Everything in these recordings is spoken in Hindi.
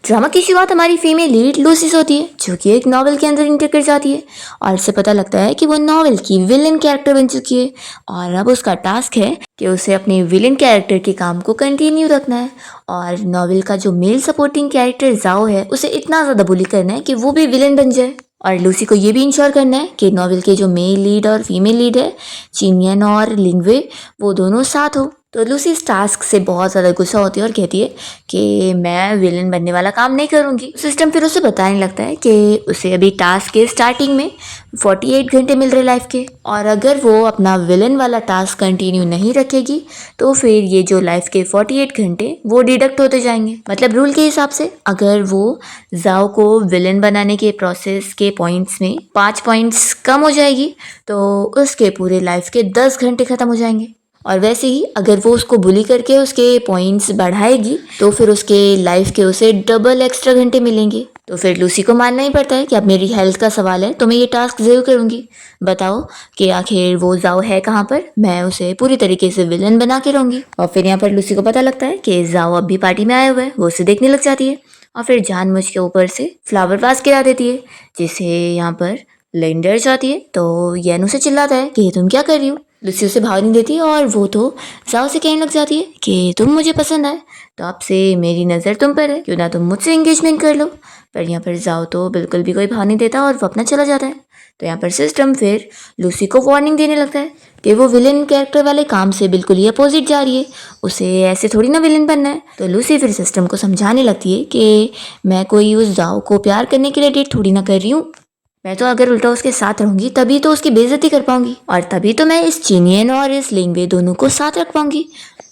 ड्रामा की शुरुआत हमारी फीमेल लीड लूसी से होती है, जो कि एक नॉवल के अंदर इंटर कर जाती है और इससे पता लगता है कि वो नॉवल की विलेन कैरेक्टर बन चुकी है और अब उसका टास्क है कि उसे अपने विलेन कैरेक्टर के काम को कंटिन्यू रखना है और नॉवल का जो मेल सपोर्टिंग कैरेक्टर जाओ है उसे इतना ज़्यादा बुली करना है कि वो भी विलेन बन जाए। और लूसी को ये भी इंश्योर करना है कि नॉवल के जो मेल लीड और फीमेल लीड है, चिनियन और लिंगवे, वो दोनों साथ हो। तो लूसी इस टास्क से बहुत ज़्यादा गुस्सा होती है और कहती है कि मैं विलन बनने वाला काम नहीं करूँगी। सिस्टम फिर उसे बताने लगता है कि उसे अभी टास्क के स्टार्टिंग में 48 घंटे मिल रहे लाइफ के, और अगर वो अपना विलन वाला टास्क कंटिन्यू नहीं रखेगी तो फिर ये जो लाइफ के 48 घंटे वो डिडक्ट होते जाएंगे। मतलब रूल के हिसाब से अगर वो जाओ को विलन बनाने के प्रोसेस के पॉइंट्स में 5 पॉइंट्स कम हो जाएगी तो उसके पूरे लाइफ के 10 घंटे खत्म हो जाएंगे। और वैसे ही अगर वो उसको बुली करके उसके पॉइंट्स बढ़ाएगी तो फिर उसके लाइफ के उसे डबल एक्स्ट्रा घंटे मिलेंगे। तो फिर लूसी को मानना ही पड़ता है कि अब मेरी हेल्थ का सवाल है तो मैं ये टास्क जरूर करूँगी। बताओ कि आखिर वो जाओ है कहाँ पर, मैं उसे पूरी तरीके से विलन बना के रहूँगी। और फिर यहाँ पर लूसी को पता लगता है कि जाओ अब भी पार्टी में आए हुए हैं, वो उसे देखने लग जाती है और फिर जानबूझ के ऊपर से फ्लावर वास गिरा देती है, जिसे यहाँ पर लेंडर जाती है तो येन उसे चिल्लाता है कि तुम क्या कर रही हो। लूसी उसे भाव नहीं देती और वो तो जाओ से कहने लग जाती है कि तुम मुझे पसंद आए तो अब से मेरी नज़र तुम पर है, क्यों ना तुम मुझसे एंगेजमेंट कर लो। पर यहाँ पर जाओ तो बिल्कुल भी कोई भाव नहीं देता और वो अपना चला जाता है। तो यहाँ पर सिस्टम फिर लूसी को वार्निंग देने लगता है कि वो विलेन कैरेक्टर वाले काम से बिल्कुल ही अपोजिट जा रही है, उसे ऐसे थोड़ी ना विलेन बनना है। तो लूसी फिर सिस्टम को समझाने लगती है कि मैं कोई उस जाओ को प्यार करने के लिए डेट थोड़ी ना कर रही हूँ, मैं तो अगर उल्टा उसके साथ रहूंगी तभी तो उसकी बेइज्जती कर पाऊंगी और तभी तो मैं इस चिनियन और इस लिंगवे दोनों को साथ रख पाऊंगी।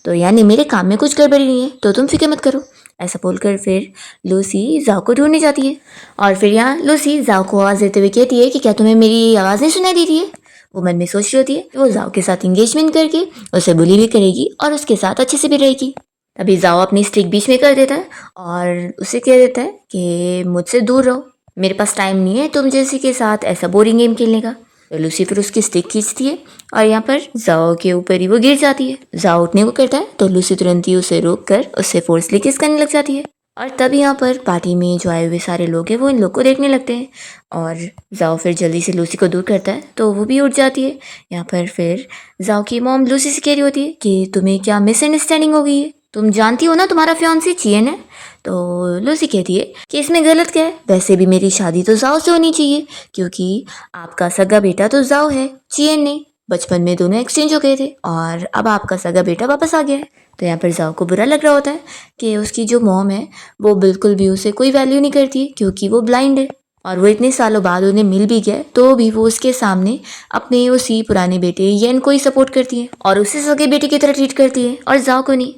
तो यानी मेरे काम में कुछ गड़बड़ी नहीं है, तो तुम फिक्र मत करो। ऐसा बोलकर फिर लूसी जाओ को ढूंढने जाती है और फिर यहाँ लूसी जाओ को आवाज़ देते हुए कहती है कि क्या तुम्हें मेरी आवाज़ नहीं सुनाई देती है। वो मन में सोच रही होती है कि वो जाओ के साथ इंगेजमेंट करके उसे बुली भी करेगी और उसके साथ अच्छे से भी रहेगी। तभी जाओ अपनी स्टिक बीच में कर देता है और उसे कह देता है कि मुझसे दूर रहो, मेरे पास टाइम नहीं है तुम जैसे के साथ ऐसा बोरिंग गेम खेलने का। तो लूसी फिर उसकी स्टिक खींचती है और यहाँ पर जाओ के ऊपर ही वो गिर जाती है। जाओ उठने को करता है तो लूसी तुरंत ही उसे रोक कर उससे फोर्सली किस करने लग जाती है और तब यहाँ पर पार्टी में जो आए हुए सारे लोग हैं वो इन लोग को देखने लगते हैं और जाओ फिर जल्दी से लूसी को दूर करता है तो वो भी उठ जाती है। यहाँ पर फिर जाओ की मॉम लूसी से कह रही होती है कि तुम्हें क्या मिसअंडरस्टैंडिंग हो गई है, तुम जानती हो ना तुम्हारा फियांसी चियन है। तो लूसी कहती है कि इसमें गलत क्या है, वैसे भी मेरी शादी तो जाओ से होनी चाहिए क्योंकि आपका सगा बेटा तो जाओ है, चियन नहीं। बचपन में दोनों एक्सचेंज हो गए थे और अब आपका सगा बेटा वापस आ गया है। तो यहाँ पर जाओ को बुरा लग रहा होता है कि उसकी जो मॉम है वो बिल्कुल भी उसे कोई वैल्यू नहीं करती है क्योंकि वो ब्लाइंड है और वो इतने सालों बाद उन्हें मिल भी गया तो भी वो उसके सामने अपने उसी पुराने बेटे येन को ही सपोर्ट करती है और उसे सगे बेटे की तरह ट्रीट करती है और जाओ को नहीं।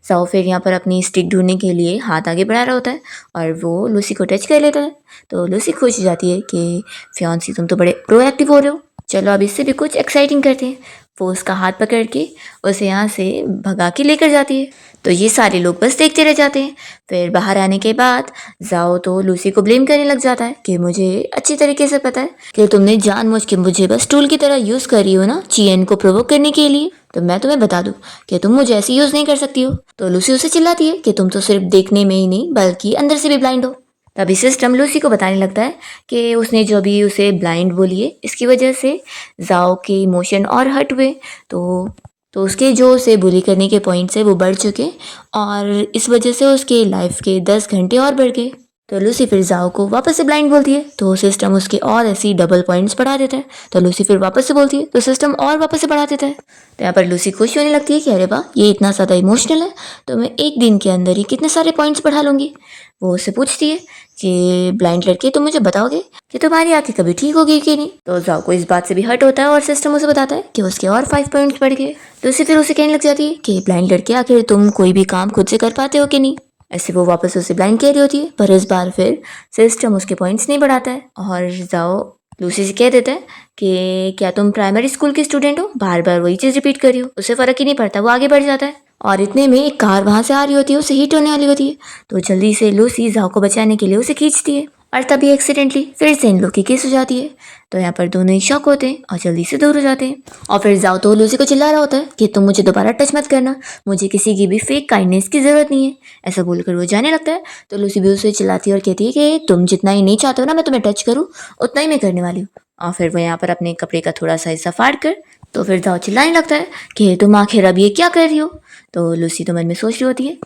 जाओ फिर यहाँ पर अपनी स्टिक ढूंढने के लिए हाथ आगे बढ़ा रहा होता है और वो लूसी को टच कर लेता है। तो लूसी खुश हो जाती है कि फियांसी तुम तो बड़े प्रोएक्टिव हो रहे हो, चलो अब इससे भी कुछ एक्साइटिंग करते हैं। वो उसका हाथ पकड़ के उसे यहाँ से भगा के लेकर जाती है। तो ये सारे लोग बस देखते रह जाते हैं। फिर बाहर आने के बाद जाओ तो लूसी को ब्लेम करने लग जाता है कि मुझे अच्छी तरीके से पता है कि तुमने जानबूझ के मुझे बस टूल की तरह यूज़ करी हो ना चियन को प्रोवोक करने के लिए, तो मैं तुम्हें बता दूं कि तुम मुझे ऐसे यूज़ नहीं कर सकती हो। तो लूसी उसे चिल्लाती है कि तुम तो सिर्फ देखने में ही नहीं बल्कि अंदर से भी ब्लाइंड हो। तभी सिस्टम लूसी को बताने लगता है कि उसने जो भी उसे ब्लाइंड बोली है इसकी वजह से जाओ के इमोशन और हर्ट हुए, तो उसके जो उसे बुली करने के पॉइंट्स है वो बढ़ चुके और इस वजह से उसके लाइफ के 10 घंटे और बढ़ गए। तो लूसी फिर जाओ को वापस से ब्लाइंड बोलती है तो सिस्टम उसके और ऐसी डबल पॉइंट्स बढ़ा देता है। तो लूसी फिर वापस से बोलती है तो सिस्टम और वापस से बढ़ा देता है। तो यहाँ पर लूसी खुश होने लगती है कि अरे वाह ये इतना ज़्यादा इमोशनल है तो मैं एक दिन के अंदर ही कितने सारे पॉइंट्स बढ़ा लूँगी। वो उससे पूछती है कि ब्लाइंड लड़के तुम मुझे बताओगे कि तुम्हारी आंखें कभी ठीक होगी कि नहीं। तो जाओ को इस बात से भी हर्ट होता है और सिस्टम उसे बताता है कि उसके और 5 पॉइंट्स बढ़ गए। तो उसे फिर उसे कहने लग जाती है कि ब्लाइंड लड़के आखिर तुम कोई भी काम खुद से कर पाते हो कि नहीं। ऐसे वो वापस उसे ब्लाइंड कह रही होती है पर इस बार फिर सिस्टम उसके पॉइंट्स नहीं बढ़ाता है और जाओ लूसी से कह देता है कि क्या तुम प्राइमरी स्कूल की स्टूडेंट हो, बार बार वही चीज़ रिपीट कर रही हो। उसे फ़र्क ही नहीं पड़ता, वो आगे बढ़ जाता है और इतने में एक कार वहाँ से आ रही होती है, उसे हिट होने वाली होती है। तो जल्दी से लूसी जाओ को बचाने के लिए उसे खींचती है और तभी एक्सीडेंटली फिर से इन लोग की किस हो जाती है। तो यहाँ पर दोनों ही शॉक होते हैं और जल्दी से दूर हो जाते हैं। और फिर जाओ तो लूसी को चिल्ला रहा होता है कि तुम मुझे दोबारा टच मत करना, मुझे किसी की भी फेक काइंडनेस की ज़रूरत नहीं है। ऐसा बोलकर वो जाने लगता है। तो लूसी भी उसे चिल्लाती है और कहती है कि तुम जितना ही नहीं चाहते हो ना मैं तुम्हें टच करूँ, उतना ही मैं करने वाली हूँ। और फिर वो यहाँ पर अपने कपड़े का थोड़ा सा हिस्सा फाड़ कर तो फिर जाओ चिल्लाने लगता है कि तुम आखिर अब ये क्या कर रही हो। तो लूसी तो मन में सोच रही होती है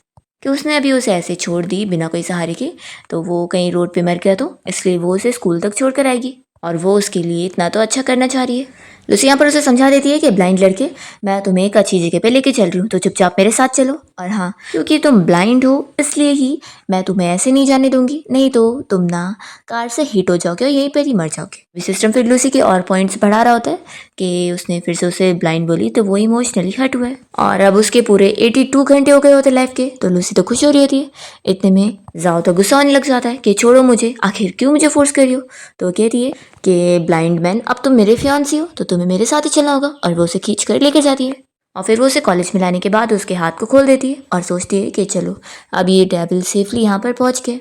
कि उसने अभी उसे ऐसे छोड़ दी बिना कोई सहारे के, तो वो कहीं रोड पे मर गया तो इसलिए वो उसे स्कूल तक छोड़ कर आएगी और वो उसके लिए इतना तो अच्छा करना चाह रही है। लूसी यहाँ पर उसे समझा देती है कि ब्लाइंड लड़के, मैं तुम्हें एक अच्छी जगह पे लेके चल रही हूँ तो चुपचाप मेरे साथ चलो। और हाँ, क्योंकि तुम ब्लाइंड हो इसलिए ही मैं तुम्हें ऐसे नहीं जाने दूंगी, नहीं तो तुम ना कार से हिट हो जाओगे और यहीं पर ही मर जाओगे। सिस्टम फिर लूसी के और पॉइंट्स बढ़ा रहा होता है कि उसने फिर से उसे ब्लाइंड बोली तो वो इमोशनली हर्ट हुआ है और अब उसके पूरे 82 घंटे हो गए होते लाइफ के। तो लूसी तो खुश हो रही होती है। इतने में जाओ तो गुस्सा होने लग जाता है कि छोड़ो मुझे, आखिर क्यों मुझे फोर्स कर रही हो। तो कहती है कि ब्लाइंड मैन अब तुम मेरे फियांसी हो तो तुम्हें मेरे साथ ही चलना होगा, और वो उसे खींच कर लेकर जाती है। और फिर वो उसे कॉलेज में लाने के बाद उसके हाथ को खोल देती है और सोचती है कि चलो अब ये डेविल सेफली यहाँ पर पहुँच गए।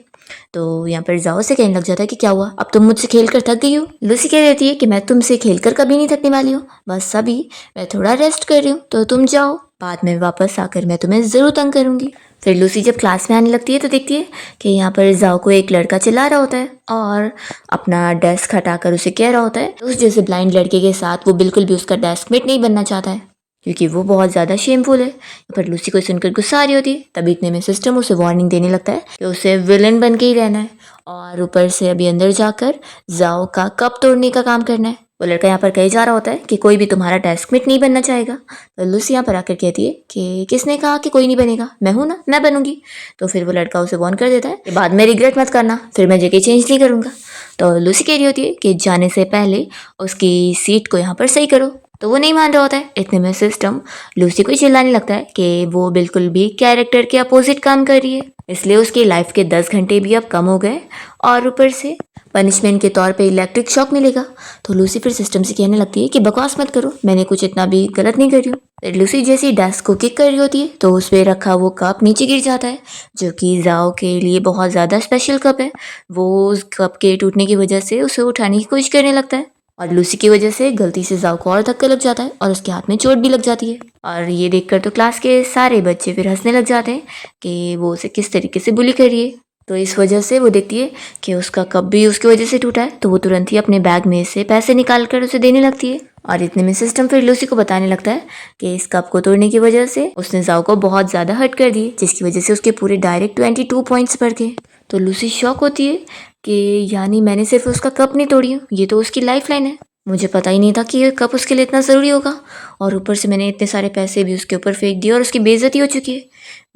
तो यहाँ पर जाओ से कहने लग जाता है कि क्या हुआ, अब तुम मुझसे खेल कर थक गई हो। लूसी कह देती है कि मैं तुमसे खेल कर कभी नहीं थकने वाली हूँ, बस अभी मैं थोड़ा रेस्ट कर रही हूँ तो तुम जाओ, बाद में वापस आकर मैं तुम्हें ज़रूर तंग करूँगी। फिर लूसी जब क्लास में आने लगती है तो देखती है कि यहाँ पर जाओ को एक लड़का चिल्ला रहा होता है और अपना डेस्क हटाकर उसे कह रहा होता है उस जैसे ब्लाइंड लड़के के साथ वो बिल्कुल भी उसका डेस्कमेट नहीं बनना चाहता है क्योंकि वो बहुत ज़्यादा शेमफुल है। पर लूसी को सुनकर गुस्सा आ रही होती है। तभी इतने में सिस्टम उसे वार्निंग देने लगता है कि उसे विलन बन के ही रहना है और ऊपर से अभी अंदर जाकर जाओ का कप तोड़ने का काम करना है। वो लड़का यहाँ पर कही जा रहा होता है कि कोई भी तुम्हारा डेस्कमेट नहीं बनना चाहेगा। तो लूसी यहाँ पर आकर कहती है कि किसने कहा कि कोई नहीं बनेगा, मैं हूँ ना, मैं बनूंगी। तो फिर वो लड़का उसे वार्न कर देता है कि बाद में रिग्रेट मत करना, फिर मैं जगह चेंज नहीं करूँगा। तो लूसी कह रही होती है कि जाने से पहले उसकी सीट को यहाँ पर सही करो। तो वो नहीं मान रहा होता है। इतने में सिस्टम लूसी को चिल्लाने लगता है कि वो बिल्कुल भी कैरेक्टर के अपोजिट काम कर रही है, इसलिए उसकी लाइफ के 10 घंटे भी अब कम हो गए और ऊपर से पनिशमेंट के तौर पे इलेक्ट्रिक शॉक मिलेगा। तो लूसी फिर सिस्टम से कहने लगती है कि बकवास मत करो, मैंने कुछ इतना भी गलत नहीं कर रही हूँ। फिर लूसी जैसी डेस्क को किक कर रही होती है तो उस पर रखा वो कप नीचे गिर जाता है, जो कि जाओ के लिए बहुत ज़्यादा स्पेशल कप है। वो उस कप के टूटने की वजह से उसे उठाने की कोशिश करने लगता है और लूसी की वजह से गलती से जाओ को और धक्का लग जाता है और उसके हाथ में चोट भी लग जाती है। और ये देखकर तो क्लास के सारे बच्चे फिर हंसने लग जाते हैं कि वो उसे किस तरीके से बुली कर रही है। तो इस वजह से वो देखती है कि उसका कप भी उसकी वजह से टूटा है, तो वो तुरंत ही अपने बैग में से पैसे निकाल कर उसे देने लगती है। और इतने में सिस्टम फिर लूसी को बताने लगता है कि इस कप को तोड़ने की वजह से उसने जाओ को बहुत ज़्यादा हर्ट कर दी, जिसकी वजह से उसके पूरे डायरेक्ट 22 पॉइंट्स बढ़ गए। तो लूसी शॉक होती है कि यानी मैंने सिर्फ उसका कप नहीं तोड़ी हूँ, ये तो उसकी लाइफ लाइन है। मुझे पता ही नहीं था कि ये कप उसके लिए इतना ज़रूरी होगा, और ऊपर से मैंने इतने सारे पैसे भी उसके ऊपर फेंक दिए और उसकी बेइज्जती हो चुकी है।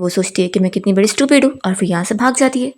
वो सोचती है कि मैं कितनी बड़ी स्टूपिड हूँ और फिर यहाँ से भाग जाती है।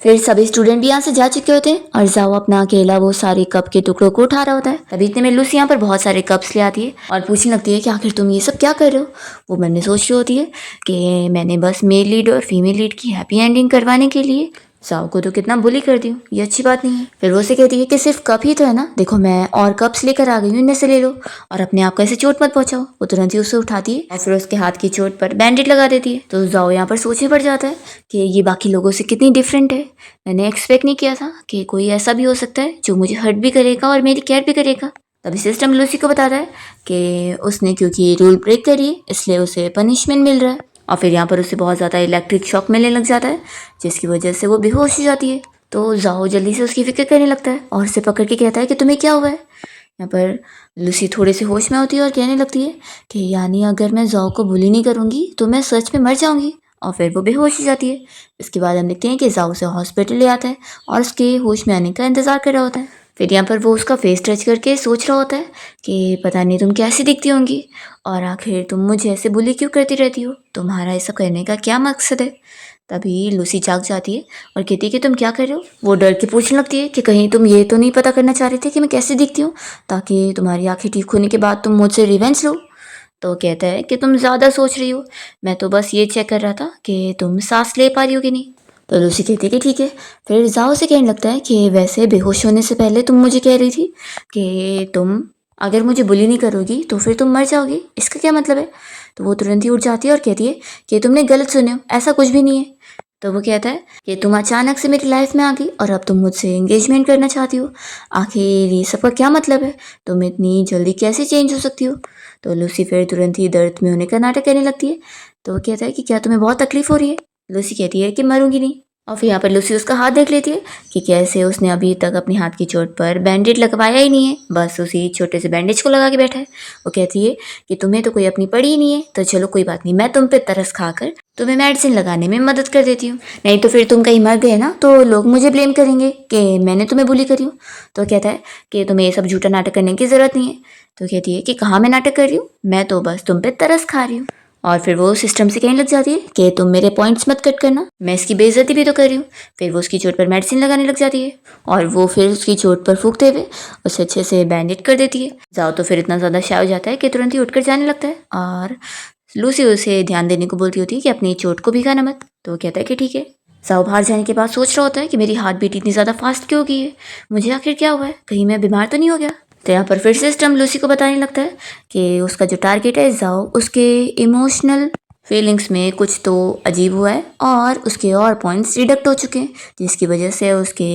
फिर सभी स्टूडेंट भी यहाँ से जा चुके होते हैं और जाओ अपना अकेला वो सारे कप के टुकड़ों को उठा रहा होता है। तभी इतने में लूसी यहाँ पर बहुत सारे कप्स ले आती है और पूछने लगती है कि आखिर तुम ये सब क्या कर रहे हो। वो मन में सोच रही होती है कि मैंने बस मेल लीड और फीमेल लीड की हैप्पी एंडिंग करवाने के लिए जाओ को तो कितना बुली कर दी हूँ, ये अच्छी बात नहीं है। फिर वो उसे कहती है कि सिर्फ कप ही तो है ना, देखो मैं और कप्स लेकर आ गई हूँ, इनमें से ले लो और अपने आप को ऐसे चोट मत पहुंचाओ। वो तुरंत ही उसे उठाती है और फिर उसके हाथ की चोट पर बैंडेड लगा देती है। तो जाओ यहाँ पर सोचने पड़ जाता है कि ये बाकी लोगों से कितनी डिफरेंट है। मैंने एक्सपेक्ट नहीं किया था कि कोई ऐसा भी हो सकता है जो मुझे हर्ट भी करेगा और मेरी केयर भी करेगा। तभी सिस्टम लूसी को बताता है कि उसने क्योंकि रूल ब्रेक करी है इसलिए उसे पनिशमेंट मिल रहा है। और फिर यहाँ पर उसे बहुत ज़्यादा इलेक्ट्रिक शॉक मिलने लग जाता है, जिसकी वजह से वो बेहोश हो जाती है। तो जाओ जल्दी से उसकी फिक्र करने लगता है और उसे पकड़ के कहता है कि तुम्हें क्या हुआ है। यहाँ पर लूसी थोड़ी सी होश में होती है और कहने लगती है कि यानी अगर मैं जाओ को बुली नहीं करूँगी तो मैं सच में मर जाऊँगी। और फिर वो बेहोश हो जाती है। इसके बाद हम देखते हैं कि जाओ उसे हॉस्पिटल ले आता है और उसके होश में आने का इंतज़ार कर रहा होता है। फिर यहाँ पर वो उसका फेस टच करके सोच रहा होता है कि पता नहीं तुम कैसी दिखती होंगी और आखिर तुम मुझे ऐसे बुली क्यों करती रहती हो, तुम्हारा ऐसा करने का क्या मकसद है। तभी लूसी जाग जाती है और कहती है कि तुम क्या कर रहे हो। वो डर के पूछने लगती है कि कहीं तुम ये तो नहीं पता करना चाह रहे थे कि मैं कैसे दिखती हूँ, ताकि तुम्हारी आंखें ठीक होने के बाद तुम मुझसे रिवेंज लो। तो कहता है कि तुम ज़्यादा सोच रही हो, मैं तो बस ये चेक कर रहा था कि तुम सांस ले पा रही हो कि नहीं। तो लूसी कहती है कि ठीक है। फिर जाओ से कहने लगता है कि वैसे बेहोश होने से पहले तुम मुझे कह रही थी कि तुम अगर मुझे बुली नहीं करोगी तो फिर तुम मर जाओगी, इसका क्या मतलब है। तो वो तुरंत ही उठ जाती है और कहती है कि तुमने गलत सुने हो, ऐसा कुछ भी नहीं है। तो वो कहता है कि तुम अचानक से मेरी लाइफ में आ गई और अब तुम मुझसे एंगेजमेंट करना चाहती हो। आखिर ये सब का क्या मतलब है? तुम इतनी जल्दी कैसे चेंज हो सकती हो? तो लूसी फिर तुरंत ही दर्द में होने का नाटक करने लगती है। तो वो कहता है कि क्या तुम्हें बहुत तकलीफ हो रही है? लूसी कहती है कि मरूंगी नहीं। और फिर यहाँ पर लूसी उसका हाथ देख लेती है कि कैसे उसने अभी तक अपने हाथ की चोट पर बैंडेज लगवाया ही नहीं है, बस उसी छोटे से बैंडेज को लगा के बैठा है। वो कहती है कि तुम्हें तो कोई अपनी पड़ी ही नहीं है, तो चलो कोई बात नहीं, मैं तुम पे तरस खाकर तुम्हें मेडिसिन लगाने में मदद कर देती हूँ। नहीं तो फिर तुम कहीं मर गए ना तो लोग मुझे ब्लेम करेंगे कि मैंने तुम्हें बुली करी हूँ। तो कहता है कि तुम्हें ये सब झूठा नाटक करने की ज़रूरत नहीं है। तो कहती है कि कहाँ मैं नाटक कर रही हूँ, मैं तो बस तुम पे तरस खा रही हूँ। और फिर वो सिस्टम से कहने लग जाती है कि तुम मेरे पॉइंट्स मत कट करना, मैं इसकी बेइज्जती भी तो कर रही हूँ। फिर वो उसकी चोट पर मेडिसिन लगाने लग जाती है और वो फिर उसकी चोट पर फूंकते हुए उसे अच्छे से बैंडेज कर देती है। जाओ तो फिर इतना ज़्यादा शाय हो जाता है कि तुरंत ही उठकर जाने लगता है और लूसी उसे ध्यान देने को बोलती होती है कि अपनी चोट को भिगाना मत। तो वो कहता है कि ठीक है। जाओ बाहर जाने के बाद सोच रहा होता है कि मेरी हार्ट बीट इतनी ज़्यादा फास्ट क्यों हो गई है, मुझे आखिर क्या हुआ है, कहीं मैं बीमार तो नहीं हो गया। तो यहाँ पर फिर सिस्टम लूसी को बताने लगता है कि उसका जो टारगेट है जाओ, उसके इमोशनल फीलिंग्स में कुछ तो अजीब हुआ है और उसके और पॉइंट्स डिडक्ट हो चुके हैं, जिसकी वजह से उसके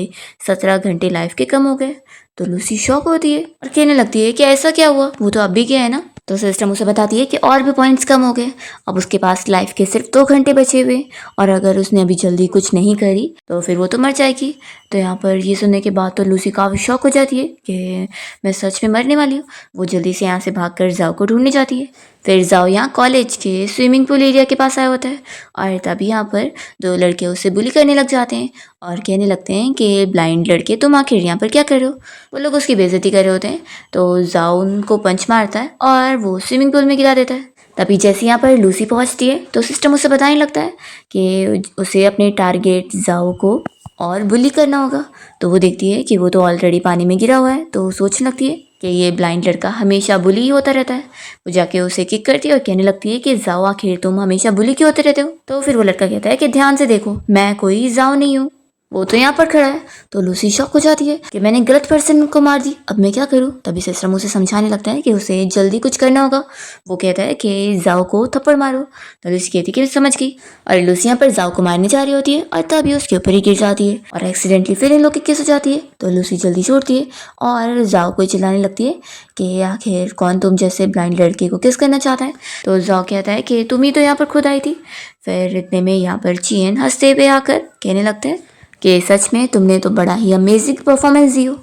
17 घंटे लाइफ के कम हो गए। तो लूसी शॉक होती है और कहने लगती है कि ऐसा क्या हुआ, वो तो अब भी गया है ना। तो सिस्टम उसे बताती है कि और भी पॉइंट्स कम हो गए, अब उसके पास लाइफ के सिर्फ 2 घंटे बचे हुए और अगर उसने अभी जल्दी कुछ नहीं करी तो फिर वो तो मर जाएगी। तो यहाँ पर ये सुनने के बाद तो लूसी काफ़ी शॉक हो जाती है कि मैं सच में मरने वाली हूँ। वो जल्दी से यहाँ से भागकर जाओ को ढूंढने जाती है। फिर जाओ यहाँ कॉलेज के स्विमिंग पूल एरिया के पास आया होता है और तभी यहाँ पर 2 लड़के उसे बुली करने लग जाते हैं और कहने लगते हैं कि ब्लाइंड लड़के तुम आखिर यहाँ पर क्या कर रहे हो। वो लोग उसकी बेइज्जती कर रहे होते हैं तो जाओ उनको पंच मारता है और वो स्विमिंग पूल में गिरा देता है। तभी जैसे यहाँ पर लूसी पहुँचती है तो सिस्टम उसे बताने लगता है कि उसे अपने टारगेट जाओ को और बुली करना होगा। तो वो देखती है कि वो तो ऑलरेडी पानी में गिरा हुआ है, तो सोचने लगती है कि ये ब्लाइंड लड़का हमेशा बुली ही होता रहता है। वो जाके उसे किक करती है और कहने लगती है कि जाओ आखिर तुम हमेशा बुली क्यों होते रहते हो। तो फिर वो लड़का कहता है कि ध्यान से देखो, मैं कोई जाओ नहीं हूँ, वो तो यहाँ पर खड़ा है। तो लूसी शॉक हो जाती है कि मैंने गलत पर्सन को मार दी, अब मैं क्या करूँ। तभी सिस्टम उसे समझाने लगता है कि उसे जल्दी कुछ करना होगा। वो कहता है कि जाओ को थप्पड़ मारो। तो लूसी कहती है कि मैं समझ गई और लूसी यहाँ पर जाओ को मारने जा रही होती है और तभी उसके ऊपर ही गिर जाती है और एक्सीडेंटली फिर इन लोग की किस हो जाती है। तो लूसी जल्दी छोड़ती है और जाओ को चिल्लाने लगती है कि आखिर कौन तुम जैसे ब्लाइंड लड़के को किस करना चाहता है। तो जाओ कहता है कि तुम ही तो यहाँ पर खुद आई थी। फिर इतने में यहाँ पर चियन हंसते हुए आकर कहने लगते हैं कि सच में तुमने तो बड़ा ही अमेजिंग परफॉर्मेंस दी हो,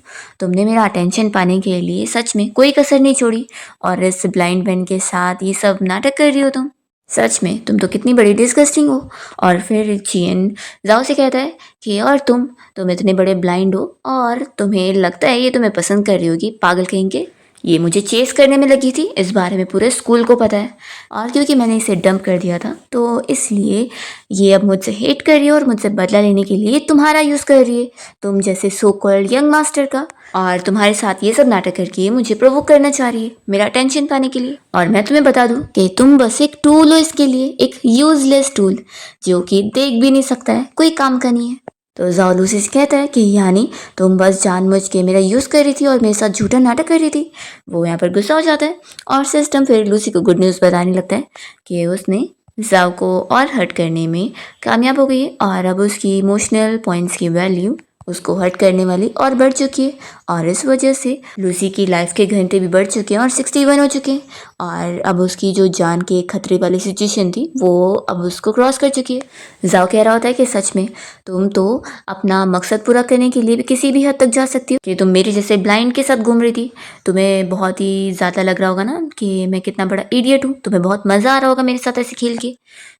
तुमने मेरा अटेंशन पाने के लिए सच में कोई कसर नहीं छोड़ी और इस ब्लाइंड मैन के साथ ये सब नाटक कर रही हो तुम, सच में तुम तो कितनी बड़ी डिस्गस्टिंग हो। और फिर चियन जाओ से कहता है कि और तुम इतने बड़े ब्लाइंड हो और तुम्हें लगता है ये तुम्हें पसंद कर रही होगी, पागल कहेंगे, ये मुझे चेस करने में लगी थी, इस बारे में पूरे स्कूल को पता है और क्योंकि मैंने इसे डंप कर दिया था तो इसलिए ये अब मुझसे हेट कर रही है और मुझसे बदला लेने के लिए तुम्हारा यूज़ कर रही है, तुम जैसे सो कॉल्ड यंग मास्टर का, और तुम्हारे साथ ये सब नाटक करके मुझे प्रोवोक करना चाह रही है मेरा अटेंशन पाने के लिए। और मैं तुम्हें बता दूं कि तुम बस एक टूल हो इसके लिए, एक यूजलेस टूल जो कि देख भी नहीं सकता है, कोई काम का नहीं है। तो जाओ लूसी से कहता है कि यानी तुम बस जानबूझ के मेरा यूज़ कर रही थी और मेरे साथ झूठा नाटक कर रही थी। वो यहाँ पर गुस्सा हो जाता है और सिस्टम फिर लूसी को गुड न्यूज़ बताने लगता है कि उसने जाओ को और हर्ट करने में कामयाब हो गई है और अब उसकी इमोशनल पॉइंट्स की वैल्यू उसको हर्ट करने वाली और बढ़ चुकी है और इस वजह से लूसी की लाइफ के घंटे भी बढ़ चुके हैं और 61 हो चुके हैं और अब उसकी जो जान के खतरे वाली सिचुएशन थी वो अब उसको क्रॉस कर चुकी है। जाओ कह रहा होता है कि सच में तुम तो अपना मकसद पूरा करने के लिए भी किसी भी हद तक जा सकती हो कि तुम मेरे जैसे ब्लाइंड के साथ घूम रही थी, तुम्हें बहुत ही ज़्यादा लग रहा होगा ना कि मैं कितना बड़ा इडियट हूँ, तुम्हें बहुत मज़ा आ रहा होगा मेरे साथ ऐसे खेल के।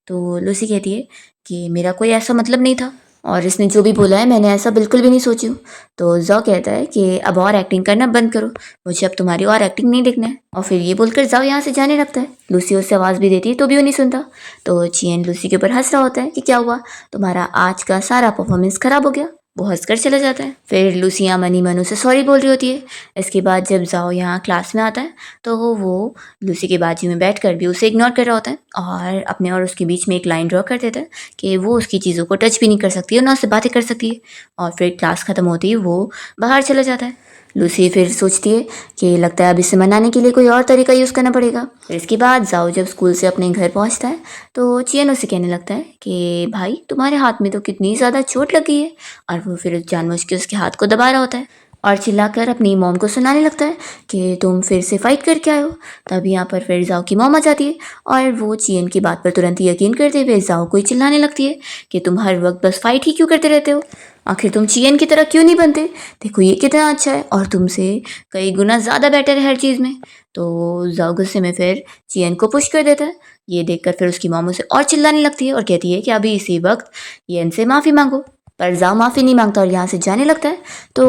तो लूसी कहती है कि मेरा कोई ऐसा मतलब नहीं था और इसने जो भी बोला है मैंने ऐसा बिल्कुल भी नहीं सोची हूँ। तो जाओ कहता है कि अब और एक्टिंग करना बंद करो, मुझे अब तुम्हारी और एक्टिंग नहीं देखना है। और फिर ये बोलकर जाओ यहाँ से जाने लगता है। लूसी उससे आवाज़ भी देती है तो भी वो नहीं सुनता। तो चियन लूसी के ऊपर हंस रहा होता है कि क्या हुआ, तुम्हारा आज का सारा परफॉर्मेंस खराब हो गया। वो हंसकर चला जाता है। फिर लूसी यहाँ मनी मन से सॉरी बोल रही होती है। इसके बाद जब जाओ यहाँ क्लास में आता है तो वो लूसी के बाजू में बैठकर भी उसे इग्नोर कर रहा होता है और अपने और उसके बीच में एक लाइन ड्रॉ कर देता है कि वो उसकी चीज़ों को टच भी नहीं कर सकती है, ना उससे बातें कर सकती है। और फिर क्लास ख़त्म होती है वो बाहर चला जाता है। लूसी फिर सोचती है कि लगता है अब इसे मनाने के लिए कोई और तरीका यूज़ करना पड़ेगा। फिर इसके बाद जाओ जब स्कूल से अपने घर पहुंचता है तो चियन उसे कहने लगता है कि भाई तुम्हारे हाथ में तो कितनी ज़्यादा चोट लगी है, और वो फिर जानबूझ के उसके हाथ को दबा रहा होता है और चिल्लाकर अपनी मॉम को सुनाने लगता है कि तुम फिर से फाइट करके आए हो। तब यहाँ पर फिर जाओ की मॉम आ जाती है और वो चियन की बात पर तुरंत यकीन करते हुए जाओ को ही चिल्लाने लगती है कि तुम हर वक्त बस फाइट ही क्यों करते रहते हो, आखिर तुम चियन की तरह क्यों नहीं बनते, देखो ये कितना अच्छा है और तुमसे कई गुना ज़्यादा बेटर है हर चीज़ में। तो जाओ गुस्से में फिर चियन को पुश कर देता है। ये देखकर फिर उसकी मॉम उसे और चिल्लाने लगती है और कहती है कि अभी इसी वक्त येन से माफ़ी मांगो। पर जाओ माफ़ी नहीं मांगता और यहाँ से जाने लगता है तो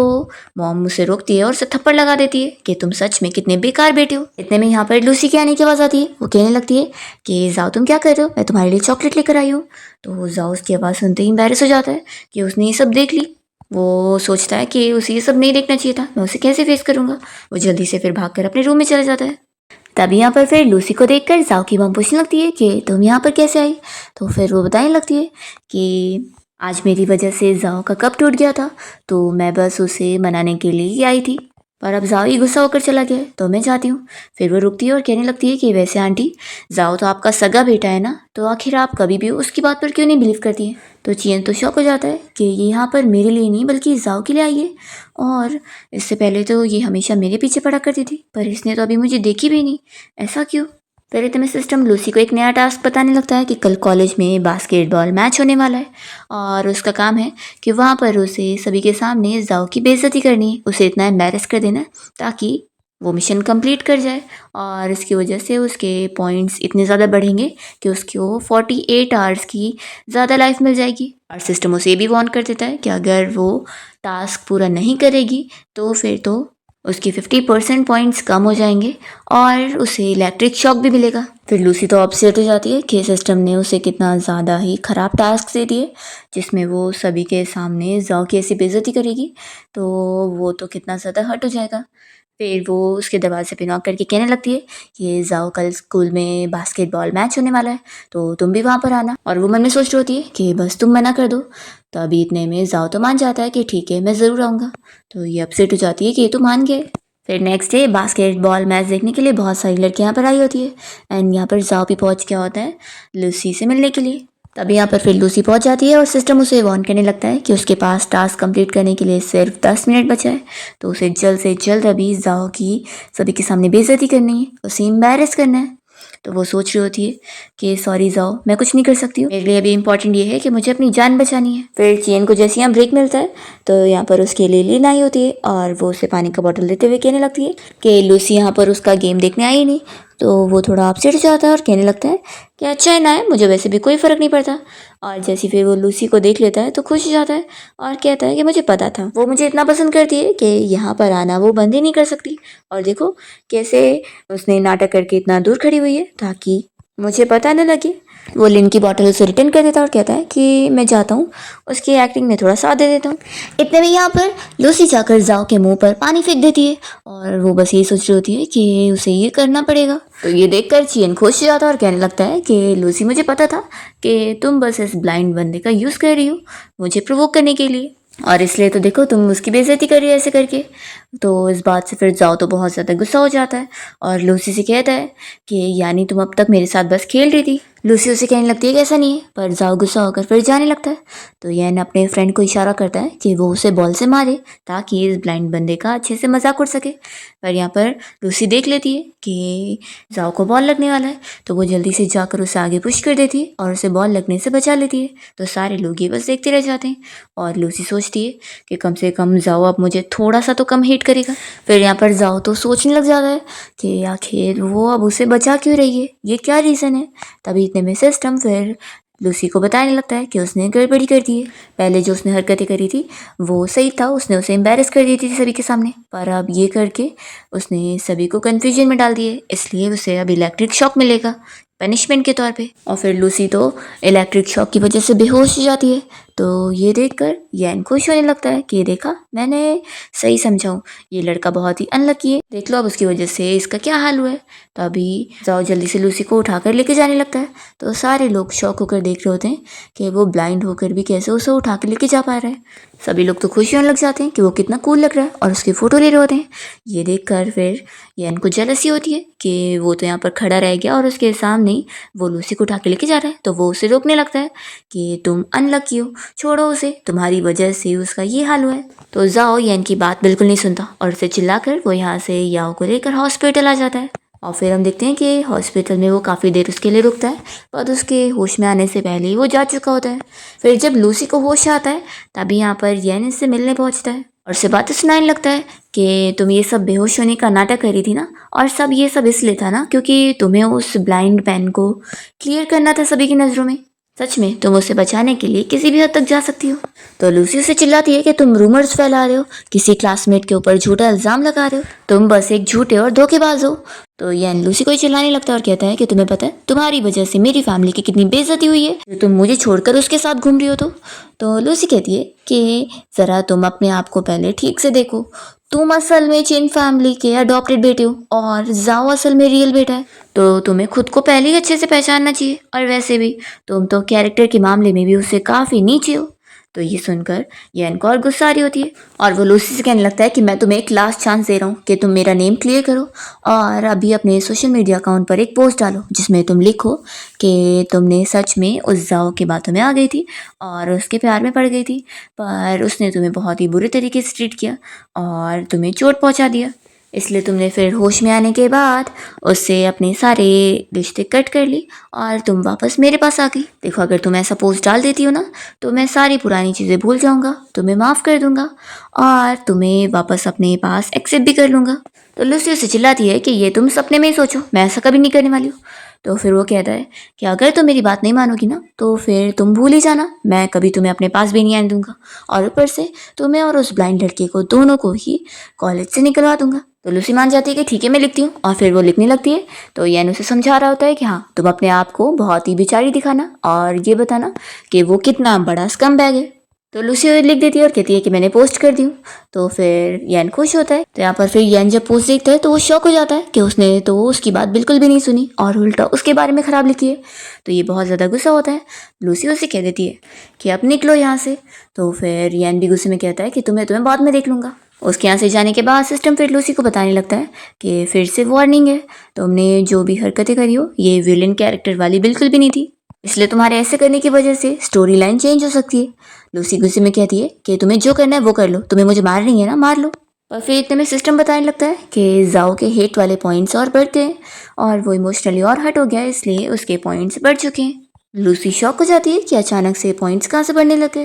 मॉम उसे रोकती है और उसे थप्पड़ लगा देती है कि तुम सच में कितने बेकार बेटे हो। इतने में यहाँ पर लूसी के आने की आवाज़ आती है। वो कहने लगती है कि जाओ तुम क्या कर रहे हो, मैं तुम्हारे लिए चॉकलेट लेकर आई हूँ। तो जाओ उसकी आवाज़ सुनते ही एम्बैरेस हो जाता है कि उसने ये सब देख ली। वो सोचता है कि उसे ये सब नहीं देखना चाहिए था, मैं उसे कैसे फेस करूँगा। वो जल्दी से फिर भागकर अपने रूम में चला जाता है। तभी यहाँ पर फिर लूसी को देखकर जाओ की मॉम पूछने लगती है कि तुम यहाँ पर कैसे आई। तो फिर वो बताने लगती है कि आज मेरी वजह से जाओ का कप टूट गया था, तो मैं बस उसे मनाने के लिए ही आई थी, पर अब जाओ ही गुस्सा होकर चला गया है, तो मैं जाती हूँ। फिर वो रुकती है और कहने लगती है कि वैसे आंटी, जाओ तो आपका सगा बेटा है ना, तो आखिर आप कभी भी उसकी बात पर क्यों नहीं बिलीव करती हैं। तो चियन तो शौक हो जाता है कि ये यहाँ पर मेरे लिए नहीं बल्कि जाओ के लिए आई है, और इससे पहले तो ये हमेशा मेरे पीछे पड़ा करती थी, पर इसने तो अभी मुझे देखी भी नहीं, ऐसा क्यों। फिर इतने सिस्टम लूसी को एक नया टास्क बताने लगता है कि कल कॉलेज में बास्केटबॉल मैच होने वाला है और उसका काम है कि वहाँ पर उसे सभी के सामने जाओ की बेइज्जती करनी है, उसे इतना एम्बैरेस कर देना है ताकि वो मिशन कंप्लीट कर जाए, और इसकी वजह से उसके पॉइंट्स इतने ज़्यादा बढ़ेंगे कि उसको 48 आवर्स की ज़्यादा लाइफ मिल जाएगी। और सिस्टम उसे ये भी वार्न कर देता है कि अगर वो टास्क पूरा नहीं करेगी तो फिर तो उसकी 50% पॉइंट्स कम हो जाएंगे और उसे इलेक्ट्रिक शॉक भी मिलेगा। फिर लूसी तो अपसेट हो जाती है कि सिस्टम ने उसे कितना ज़्यादा ही ख़राब टास्क दे दिए, जिसमें वो सभी के सामने जाओ की ऐसी बेइज्जती करेगी, तो वो तो कितना ज़्यादा हर्ट हो जाएगा। फिर वो उसके दरवाजे पे नॉक करके कहने लगती है कि जाओ कल स्कूल में बास्केटबॉल मैच होने वाला है, तो तुम भी वहाँ पर आना। और वो मन में सोच रही होती है कि बस तुम मना कर दो। तो अभी इतने में जाओ तो मान जाता है कि ठीक है मैं ज़रूर आऊँगा। तो ये अपसेट हो जाती है कि ये तो मान गए। फिर नेक्स्ट डे बास्केटबॉल मैच देखने के लिए बहुत सारी लड़कियाँ यहाँ पर आई होती है एंड यहाँ पर जाओ भी पहुँच गया होता है लूसी से मिलने के लिए। तभी यहाँ पर फिर लूसी पहुँच जाती है और सिस्टम उसे वार्न करने लगता है कि उसके पास टास्क कंप्लीट करने के लिए सिर्फ 10 मिनट बचा है, तो उसे जल्द से जल्द अभी जाओ की सभी के सामने बेइज्जती करनी है, उसे एम्बैरेस करना है। तो वो सोच रही होती है कि सॉरी जाओ मैं कुछ नहीं कर सकती हूँ, मेरे लिए अभी इंपॉर्टेंट ये है कि मुझे अपनी जान बचानी है। फिर चियन को जैसे यहाँ ब्रेक मिलता है तो यहाँ पर उसके लिए लीन आई होती है और वो उसे पानी का बोतल देते हुए कहने लगती है कि लूसी यहाँ पर उसका गेम देखने आई नहीं। तो वो थोड़ा अपसेट हो जाता है और कहने लगता है कि अच्छा है ना, है मुझे वैसे भी कोई फ़र्क नहीं पड़ता। और जैसे फिर वो लूसी को देख लेता है तो खुश हो जाता है और कहता है कि मुझे पता था वो मुझे इतना पसंद करती है कि यहाँ पर आना वो बंद ही नहीं कर सकती, और देखो कैसे उसने नाटक करके इतना दूर खड़ी हुई है ताकि मुझे पता न लगे। वो लिन की बॉटल उसे रिटर्न कर देता है और कहता है कि मैं जाता हूँ, उसकी एक्टिंग में थोड़ा साथ दे देता हूँ। इतने में यहाँ पर लूसी जाकर जाओ के मुंह पर पानी फेंक देती है और वो बस यही सोच रही होती है कि उसे ये करना पड़ेगा। तो ये देखकर चियन खुश हो जाता है और कहने लगता है कि लूसी मुझे पता था कि तुम बस इस ब्लाइंड बंदे का यूज़ कर रही हो मुझे प्रोवोक करने के लिए, और इसलिए तो देखो तुम उसकी बेइज्जती कर रही हो ऐसे करके। तो इस बात से फिर जाओ तो बहुत ज़्यादा गुस्सा हो जाता है और लूसी से कहता है कि यानी तुम अब तक मेरे साथ बस खेल रही थी। लूसी उसे कहने लगती है कि ऐसा नहीं है, पर जाओ गुस्सा होकर फिर जाने लगता है। तो यैन अपने फ्रेंड को इशारा करता है कि वो उसे बॉल से मारे ताकि इस ब्लाइंड बंदे का अच्छे से मजाक उड़ सके। पर यहाँ पर लूसी देख लेती है कि जाओ को बॉल लगने वाला है, तो वो जल्दी से जाकर उसे आगे पुश कर देती है और उसे बॉल लगने से बचा लेती है। तो सारे लोग ये बस देखते रह जाते हैं और लूसी सोचती है कि कम से कम जाओ अब मुझे थोड़ा सा तो कम हेट करेगा। फिर यहाँ पर जाओ तो सोचने लग जाता है कि आखिर वो अब उसे बचा क्यों रही है, ये क्या रीज़न है। तभी इतने में सिस्टम फिर लूसी को बताने लगता है कि उसने गड़बड़ी कर दी है। पहले जो उसने हरकतें करी थी वो सही था, उसने उसे एम्बैरेस कर दी थी सभी के सामने, पर अब ये करके उसने सभी को कन्फ्यूजन में डाल दिए, इसलिए उसे अब इलेक्ट्रिक शॉक मिलेगा पनिशमेंट के तौर पे। और फिर लूसी तो इलेक्ट्रिक शॉक की वजह से बेहोश हो जाती है। तो ये देखकर यैन खुश होने लगता है कि देखा मैंने सही समझाऊं, ये लड़का बहुत ही अनलकी है, देख लो अब उसकी वजह से इसका क्या हाल हुआ है। तभी जाओ जल्दी से लूसी को उठाकर लेके जाने लगता है। तो सारे लोग शौक होकर देख रहे होते हैं कि वो ब्लाइंड होकर भी कैसे उसे उठा कर लेके जा पा रहा है। सभी लोग तो खुश होने लग जाते हैं कि वो कितना कूल लग रहा है और उसकी फ़ोटो ले रहे होते हैं। ये देखकर फिर यैन को जेलसी होती है कि वो तो यहाँ पर खड़ा रह गया और उसके सामने ही वो लूसी को उठा के लेके जा रहा है। तो वो उसे रोकने लगता है कि तुम अनलकी हो, छोड़ो उसे, तुम्हारी वजह से उसका ये हाल हुआ है। तो जाओ यैन की बात बिल्कुल नहीं सुनता और उसे चिल्लाकर वो यहाँ से याओ को लेकर हॉस्पिटल आ जाता है। और फिर हम देखते हैं कि हॉस्पिटल में वो काफ़ी देर उसके लिए रुकता है, पर उसके होश में आने से पहले ही वो जा चुका होता है। फिर जब लूसी को होश आता है तभी यहाँ पर यैन इससे मिलने पहुँचता है और उसे बातें सुनाने लगता है कि तुम ये सब बेहोश होने का नाटक करी थी ना, और सब ये सब इसलिए था ना क्योंकि तुम्हें उस ब्लाइंड मैन को क्लियर करना था सभी की नज़रों में। सच में तुम उसे बचाने के लिए किसी भी हद तक जा सकती हो। तो लूसी उसे चिल्लाती है कि तुम रूमर्स फैला रहे हो, किसी क्लासमेट के ऊपर झूठा इल्जाम लगा रहे हो, तुम बस एक झूठे और धोखेबाज हो। तो यैन लूसी को ही चिल्लाने लगता है और कहता है कि तुम्हें पता है तुम्हारी वजह से मेरी फैमिली की कितनी बेइज्जती हुई है, जो तुम मुझे छोड़कर उसके साथ घूम रही हो। तो लूसी कहती है कि ज़रा तुम अपने आप को पहले ठीक से देखो, तुम असल में चिन फैमिली के अडॉप्टेड बेटे हो और जाओ असल में रियल बेटा है। तो तुम्हें खुद को पहले ही अच्छे से पहचानना चाहिए, और वैसे भी तुम तो कैरेक्टर के मामले में भी उससे काफ़ी नीचे हो। तो ये सुनकर यैन को और गुस्सा आ रही होती है और वो लूसी से कहने लगता है कि मैं तुम्हें एक लास्ट चांस दे रहा हूँ कि तुम मेरा नेम क्लियर करो और अभी अपने सोशल मीडिया अकाउंट पर एक पोस्ट डालो जिसमें तुम लिखो कि तुमने सच में उस जाओ की बातों में आ गई थी और उसके प्यार में पड़ गई थी, पर उसने तुम्हें बहुत ही बुरे तरीके से ट्रीट किया और तुम्हें चोट पहुँचा दिया, इसलिए तुमने फिर होश में आने के बाद उससे अपने सारे रिश्ते कट कर ली और तुम वापस मेरे पास आ गई। देखो अगर तुम ऐसा पोस्ट डाल देती हो ना तो मैं सारी पुरानी चीज़ें भूल जाऊंगा, तुम्हें माफ़ कर दूंगा और तुम्हें वापस अपने पास एक्सेप्ट भी कर लूँगा। तो लूसी उसे चिल्लाती है कि ये तुम सपने में ही सोचो, मैं ऐसा कभी नहीं करने वाली हूँ। तो फिर वो कहता है कि अगर तुम मेरी बात नहीं मानोगी ना तो फिर तुम भूल ही जाना, मैं कभी तुम्हें अपने पास भी नहीं आने दूंगा और ऊपर से तुम्हें और उस ब्लाइंड लड़के को दोनों को ही कॉलेज से निकलवा दूंगा। तो लूसी मान जाती है कि ठीक है मैं लिखती हूँ और फिर वो लिखने लगती है। तो यैन उसे समझा रहा होता है कि हाँ तुम अपने आप को बहुत ही बेचारी दिखाना और ये बताना कि वो कितना बड़ा स्कम बैग है। तो लूसी लिख देती है और कहती है कि मैंने पोस्ट कर दी हूँ। तो फिर यैन खुश होता है। तो यहाँ पर फिर यैन जब पोस्ट देखता है तो वो शॉक हो जाता है कि उसने तो उसकी बात बिल्कुल भी नहीं सुनी और उल्टा उसके बारे में ख़राब लिखी है। तो ये बहुत ज़्यादा गुस्सा होता है। लूसी उसे कह देती है कि अब निकलो यहाँ से। तो फिर यैन भी गुस्से में कहता है कि तुम्हें बाद में देख लूँगा। उसके यहाँ से जाने के बाद सिस्टम फिर लूसी को बताने लगता है कि फिर से वार्निंग है, तुमने जो भी हरकतें करी हो ये विलेन कैरेक्टर वाली बिल्कुल भी नहीं थी, इसलिए तुम्हारे ऐसे करने की वजह से स्टोरी लाइन चेंज हो सकती है। लूसी गुस्से में कहती है कि तुम्हें जो करना है वो कर लो, तुम्हें मुझे मार रही है ना, मार लो। पर फिर इतने में सिस्टम बताने लगता है कि जाओ के हेट वाले पॉइंट्स और बढ़ते हैं और वो इमोशनली और हर्ट हो गया है, इसलिए उसके पॉइंट्स बढ़ चुके हैं। लूसी शॉक हो जाती है कि अचानक से पॉइंट्स कहाँ से बढ़ने लगे।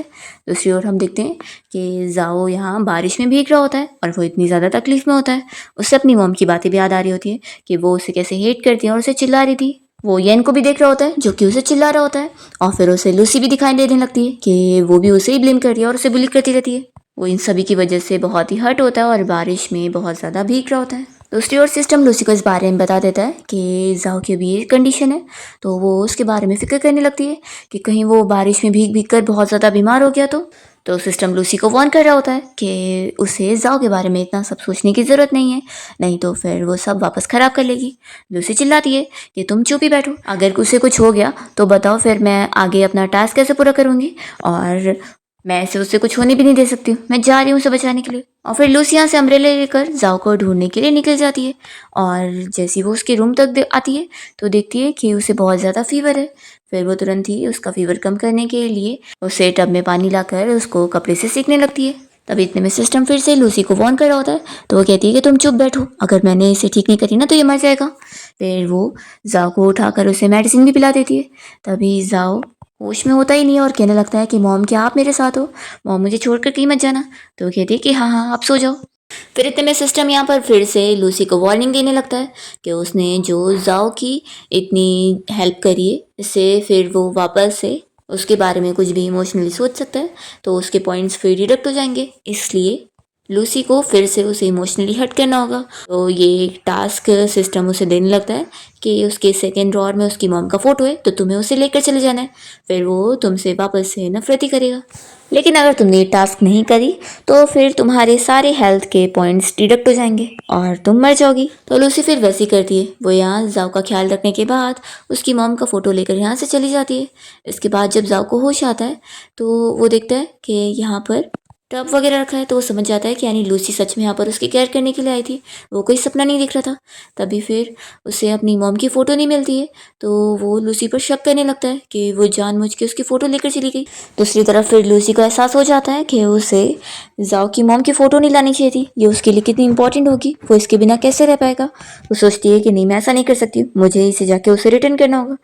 दूसरी ओर हम देखते हैं कि जाओ यहाँ बारिश में भीग रहा होता है और वो इतनी ज़्यादा तकलीफ में होता है, उससे अपनी मॉम की बातें भी याद आ रही होती है कि वो उसे कैसे हेट करती है और उसे चिल्ला रही थी। वो येन को भी देख रहा होता है जो कि उसे चिल्ला रहा होता है और फिर उसे लूसी भी दिखाई देने लगती है कि वो भी उसे ही ब्लेम कर रही है और उसे बुली करती रहती है। वो इन सभी की वजह से बहुत ही हर्ट होता है और बारिश में बहुत ज़्यादा भीग रहा होता है। दूसरी ओर सिस्टम लूसी को इस बारे में बता देता है कि जाओ की भी ये कंडीशन है, तो वो उसके बारे में फिक्र करने लगती है कि कहीं वो बारिश में भीग भीग कर बहुत ज़्यादा बीमार हो गया तो सिस्टम लूसी को वार्न कर रहा होता है कि उसे जाओ के बारे में इतना सब सोचने की ज़रूरत नहीं है, नहीं तो फिर वो सब वापस ख़राब कर लेगी। लूसी चिल्लाती है कि तुम चुप ही बैठो, अगर उसे कुछ हो गया तो बताओ, फिर मैं आगे अपना टास्क कैसे पूरा करूँगी, और मैं ऐसे उससे कुछ होने भी नहीं दे सकती हूँ, मैं जा रही हूँ उसे बचाने के लिए। और फिर लूसी यहाँ से अम्ब्रेला लेकर जाओ को ढूंढने के लिए निकल जाती है और जैसी वो उसके रूम तक आती है तो देखती है कि उसे बहुत ज़्यादा फीवर है। फिर वो तुरंत ही उसका फीवर कम करने के लिए उसे टब में पानी लाकर उसको कपड़े से सेकने लगती है। तभी इतने में सिस्टम फिर से लूसी को वार्न कर रहा होता है, तो वो कहती है कि तुम चुप बैठो, अगर मैंने इसे ठीक नहीं करी ना तो ये मर जाएगा। फिर वो जाओ को उठाकर उसे मेडिसिन भी पिला देती है। तभी जाओ होश में होता ही नहीं है और कहने लगता है कि मॉम क्या आप मेरे साथ हो, मॉम मुझे छोड़कर कहीं मत जाना। तो वो कहती है कि हाँ हाँ आप सो जाओ। फिर इतने में सिस्टम यहाँ पर फिर से लूसी को वार्निंग देने लगता है कि उसने जो जाओ की इतनी हेल्प करी है, इससे फिर वो वापस से उसके बारे में कुछ भी इमोशनली सोच सकता है तो उसके पॉइंट्स फिर डिडक्ट हो जाएंगे, इसलिए लूसी को फिर से उसे इमोशनली हर्ट करना होगा। तो ये टास्क सिस्टम उसे देने लगता है कि उसके सेकेंड ड्रॉअर में उसकी मॉम का फ़ोटो है, तो तुम्हें उसे लेकर चले जाना है, फिर वो तुमसे वापस से नफरत ही करेगा। लेकिन अगर तुमने ये टास्क नहीं करी तो फिर तुम्हारे सारे हेल्थ के पॉइंट्स डिडक्ट हो जाएंगे और तुम मर जाओगी। तो लूसी फिर वैसे ही करती है, वो यहाँ जाओ का ख्याल रखने के बाद उसकी मॉम का फ़ोटो लेकर यहाँ से चली जाती है। इसके बाद जब जाओ को होश आता है तो वो देखता है कि यहाँ पर टब वगैरह रखा है, तो वो समझ जाता है कि यानी लूसी सच में यहाँ पर उसकी केयर करने के लिए आई थी, वो कोई सपना नहीं दिख रहा था। तभी फिर उसे अपनी मॉम की फ़ोटो नहीं मिलती है, तो वो लूसी पर शक करने लगता है कि वो जानबूझ के उसकी फ़ोटो लेकर चली गई। दूसरी तरफ फिर लूसी को एहसास हो जाता है कि उसे जाओ की मॉम की फ़ोटो नहीं लानी चाहिए थी, ये उसके लिए कितनी इंपॉर्टेंट होगी, वो इसके बिना कैसे रह पाएगा। वो सोचती है कि नहीं, मैं ऐसा नहीं कर सकती, मुझे इसे जाके उसे रिटर्न करना होगा।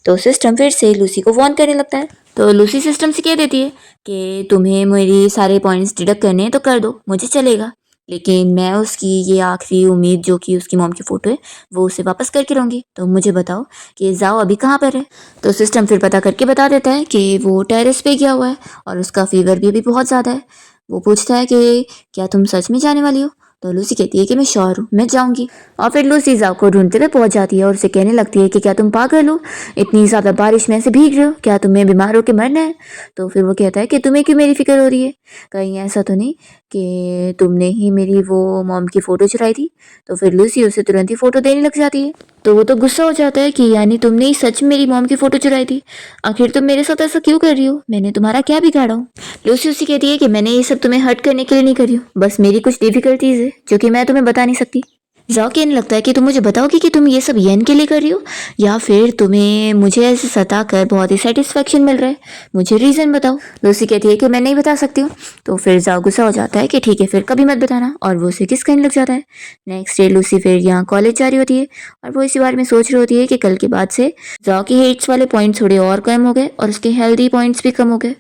तो सिस्टम फिर से लूसी को वार्न करने लगता है। तो लूसी सिस्टम से कह देती है कि तुम्हें मेरी सारे पॉइंट्स डिडक्ट करने हैं तो कर दो, मुझे चलेगा, लेकिन मैं उसकी ये आखिरी उम्मीद जो कि उसकी मॉम की फ़ोटो है वो उसे वापस करके रहूँगी। तो मुझे बताओ कि जाओ अभी कहाँ पर है। तो सिस्टम फिर पता करके बता देता है कि वो टेरेस पे गया हुआ है और उसका फीवर भी अभी बहुत ज़्यादा है। वो पूछता है कि क्या तुम सच में जाने वाली हो। तो लूसी कहती है कि मैं श्योर हूँ, मैं जाऊँगी। और फिर लूसी जाओ को ढूंढते हुए पहुंच जाती है और उसे कहने लगती है कि क्या तुम पागल हो, इतनी ज़्यादा बारिश में ऐसे भीग रहे हो, क्या तुम्हें बीमार होकर मरना है। तो फिर वो कहता है कि तुम्हें क्यों मेरी फिक्र हो रही है, कहीं ऐसा तो नहीं कि तुमने ही मेरी वो मॉम की फ़ोटो चुराई थी। तो फिर लूसी उसे तुरंत ही फ़ोटो देने लग जाती है। तो वो तो गुस्सा हो जाता है कि यानी तुमने ही सच में मेरी मॉम की फ़ोटो चुराई थी, आखिर तुम मेरे साथ ऐसा क्यों कर रही हो, मैंने तुम्हारा क्या बिगाड़ा हूँ। लूसी उसे कहती है कि मैंने ये सब तुम्हें हर्ट करने के लिए नहीं करी हूँ, बस मेरी कुछ डिफिकल्टीज है जो कि मैं तुम्हें बता नहीं सकती। जाओ कहने लगता है कि तुम मुझे बताओगी कि तुम ये सब येन के लिए कर रही हो या फिर तुम्हें मुझे ऐसे सताकर बहुत ही सेटिस्फेक्शन मिल रहा है, मुझे रीज़न बताओ। लूसी कहती है कि मैं नहीं बता सकती हूँ। तो फिर जाओ गुस्सा हो जाता है कि ठीक है फिर कभी मत बताना, और वो उसे किस कहने लग जाता है। नेक्स्ट डे लूसी फिर यहाँ कॉलेज जा रही होती है और वो इसी बारे में सोच रही होती है कि कल के बाद से जाओ के हेट्स वाले पॉइंट्स थोड़े और कम हो गए और उसके हेल्दी पॉइंट्स भी कम हो गए।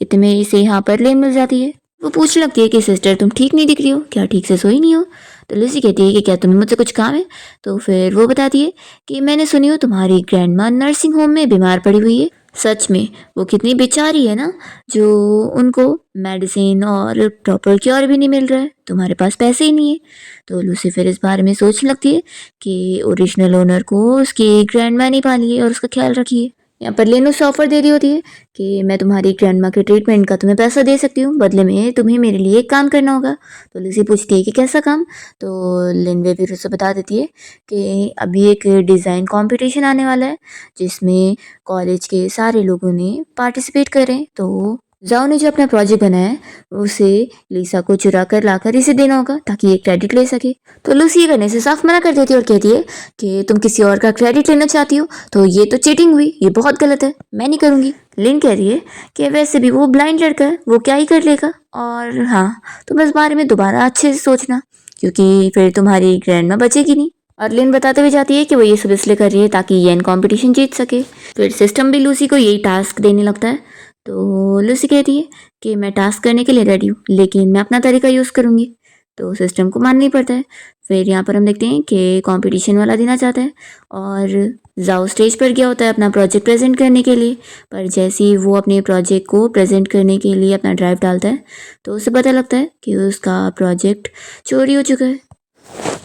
इतने में इसे यहाँ पर लेन मिल जाती है। वो पूछने लगती है कि सिस्टर तुम ठीक नहीं दिख रही हो, क्या ठीक से सोई नहीं हो। तो लूसी कहती है कि क्या तुम्हें मुझसे कुछ काम है। तो फिर वो बताती है कि मैंने सुनी हो तुम्हारी ग्रैंड माँ नर्सिंग होम में बीमार पड़ी हुई है। सच में वो कितनी बेचारी है ना, जो उनको मेडिसिन और प्रॉपर क्योर भी नहीं मिल रहा है, तुम्हारे पास पैसे ही नहीं है। तो लूसी फिर इस बारे में सोचने लगती है कि ओरिजिनल ओनर को उसकी ग्रैंड माँ नहीं पाली है और उसका ख्याल रखी है। यहाँ पर लेन उसे ऑफर दे रही होती है कि मैं तुम्हारी ग्रैंड माँ के ट्रीटमेंट का तुम्हें पैसा दे सकती हूँ, बदले में तुम्हें मेरे लिए एक काम करना होगा। तो लूसी पूछती है कि कैसा काम। तो लिनवे फिर उसे बता देती है कि अभी एक डिज़ाइन कंपटीशन आने वाला है जिसमें कॉलेज के सारे लोगों ने पार्टिसिपेट करें। तो जाओ ने जो अपना प्रोजेक्ट बनाया है उसे लीसा को चुरा कर लाकर इसे देना होगा ताकि ये क्रेडिट ले सके। तो लूसी ये करने से साफ मना कर देती है और कहती है कि तुम किसी और का क्रेडिट लेना चाहती हो तो ये तो चीटिंग हुई, ये बहुत गलत है, मैं नहीं करूँगी। लिन कह रही है कि वैसे भी वो ब्लाइंड लड़का है, वो क्या ही कर लेगा, और हाँ तुम इस बारे में दोबारा अच्छे से सोचना क्योंकि फिर तुम्हारी ग्रैंड माँ बचेगी नहीं। और लिन बताते हुए जाती है कि वो ये सब इसलिए कर रही है ताकि येन कंपटीशन जीत सके। फिर सिस्टम भी लूसी को यही टास्क देने लगता है। तो लूसी कहती है कि मैं टास्क करने के लिए रेडी हूँ लेकिन मैं अपना तरीका यूज़ करूँगी। तो सिस्टम को मानना ही पड़ता है। फिर यहाँ पर हम देखते हैं कि कंपटीशन वाला दिन आ जाता है और जाओ स्टेज पर गया होता है अपना प्रोजेक्ट प्रेजेंट करने के लिए, पर जैसे ही वो अपने प्रोजेक्ट को प्रेजेंट करने के लिए अपना ड्राइव डालता है तो उसे पता लगता है कि उसका प्रोजेक्ट चोरी हो चुका है।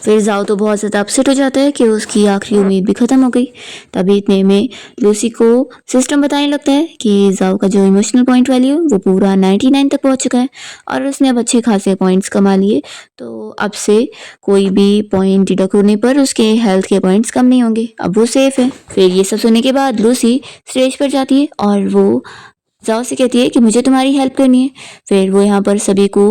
फिर जाओ तो बहुत ज़्यादा अपसेट हो जाता है कि उसकी आखिरी उम्मीद भी ख़त्म हो गई। तभी इतने में लूसी को सिस्टम बताने लगता है कि जाओ का जो इमोशनल पॉइंट वैल्यू है वो पूरा 99 तक पहुंच चुका है और उसने अब अच्छे खासे पॉइंट्स कमा लिए, तो अब से कोई भी पॉइंट डिडक्ट होने पर उसके हेल्थ के पॉइंट्स कम नहीं होंगे, अब वो सेफ है। फिर ये सब सुनने के बाद लूसी स्टेज पर जाती है और वो जाओ से कहती है कि मुझे तुम्हारी हेल्प करनी है। फिर वो यहाँ पर सभी को